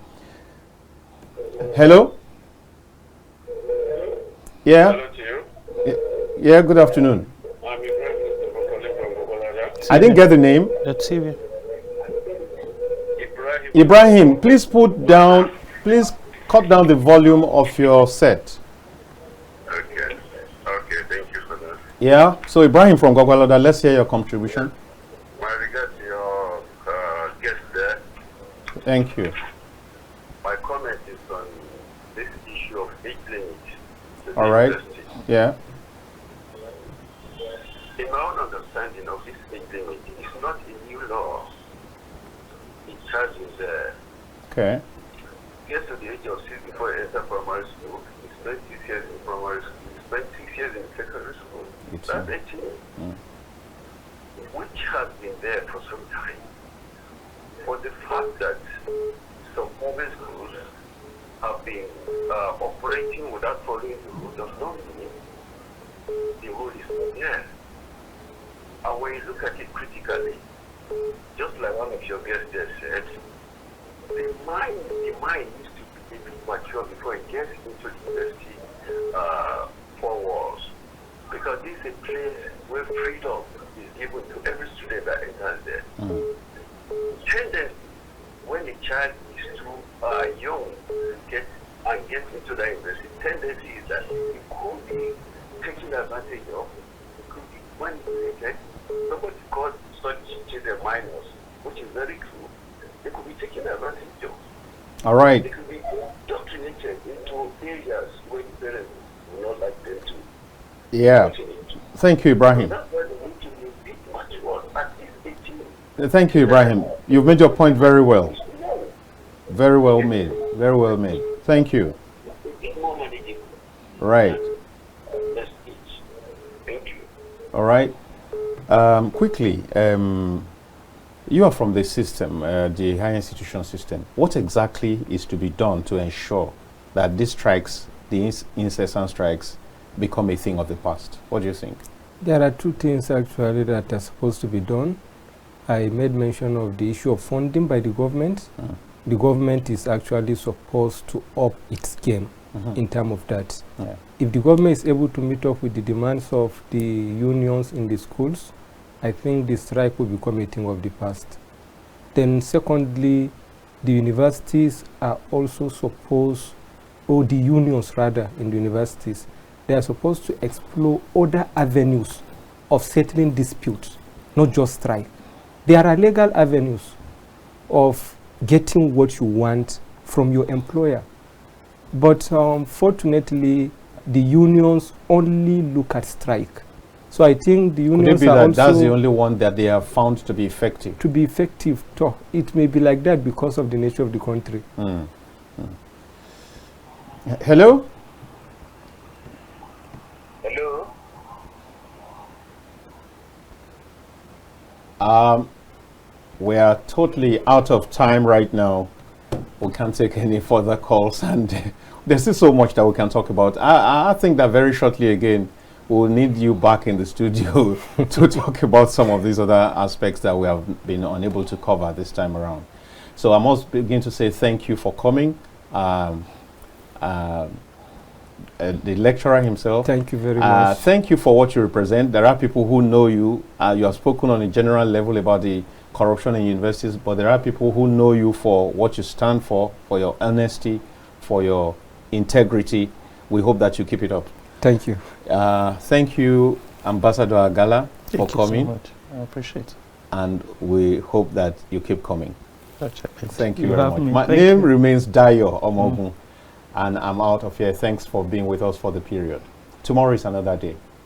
S1: Hello? Yeah?
S6: Hello to you.
S1: Yeah, good afternoon.
S6: I'm Ibrahim from Agala.
S1: I didn't get the name.
S3: The TV.
S1: Ibrahim, please cut down the volume of your set.
S6: Okay, thank you for that.
S1: Yeah, so Ibrahim from Gwagwalada, let's hear your contribution.
S6: My regards to your guest there.
S1: Thank you.
S6: My comment is on this issue of age limit.
S1: All right. Yeah.
S6: In my own understanding of this age limit, it's not a new law. It has been there.
S1: Okay.
S6: Gets to the age of 6 before you enter primary school. You spend 6 years in primary school. You spend 6 years in secondary school. That's 18. Which has been there for some time. For the fact that some public schools have been operating without following the rule does not mean the rule is not there. And when you look at it critically, just like one of your guests there said, the mind needs to be a bit mature before it gets into the university 4 walls. Because this is a place where freedom is given to every student that enters there. Tendency, when a child is too young to get into that university, tendency is that it could be taken advantage of. It could be manipulated. Somebody called such children minors, which is very true. They could be taken advantage of.
S1: All right.
S6: They could be indoctrinated into areas where the parents will not like them to.
S1: Yeah. Thank you, Ibrahim.
S6: That's why they need to be a bit mature at least 18.
S1: Thank you, Ibrahim. You've made your point very well. Very well made. Very well made. Thank you. Right.
S6: Thank you.
S1: All right. Quickly, you are from the system, the higher institution system. What exactly is to be done to ensure that these strikes, the incessant strikes, become a thing of the past? What do you think?
S2: There are two things actually that are supposed to be done. I made mention of the issue of funding by the government. The government is actually supposed to up its game in terms of that.
S1: Yeah.
S2: If the government is able to meet up with the demands of the unions in the schools, I think the strike will become a thing of the past. Then secondly, the universities are also supposed, or the unions rather in the universities, they are supposed to explore other avenues of settling disputes, not just strike. There are legal avenues of getting what you want from your employer. But fortunately, the unions only look at strike. So I think the unions
S1: Could it be
S2: are
S1: that
S2: also
S1: that's the only one that they have found to be effective?
S2: to be effective. It may be like that because of the nature of the country.
S1: Hello?
S4: Hello?
S1: We are totally out of time right now. We can't take any further calls, and there's still so much that we can talk about. I think that very shortly again, we'll need you back in the studio to talk about some of these other aspects that we have been unable to cover this time around. So I must begin to say thank you for coming. The lecturer himself.
S2: Thank you very much.
S1: Thank you for what you represent. There are people who know you. You have spoken on a general level about the corruption in universities, but there are people who know you for what you stand for your honesty, for your integrity. We hope that you keep it up.
S2: Thank you.
S1: Thank you, Ambassador Agala, for coming.
S3: Thank you so much. I appreciate it.
S1: And we hope that you keep coming. Thank you
S3: You
S1: very
S3: have
S1: much.
S3: me.
S1: My
S3: Thank
S1: name
S3: you.
S1: remains Dayo Omoogun, and I'm out of here. Thanks for being with us for the period. Tomorrow is another day.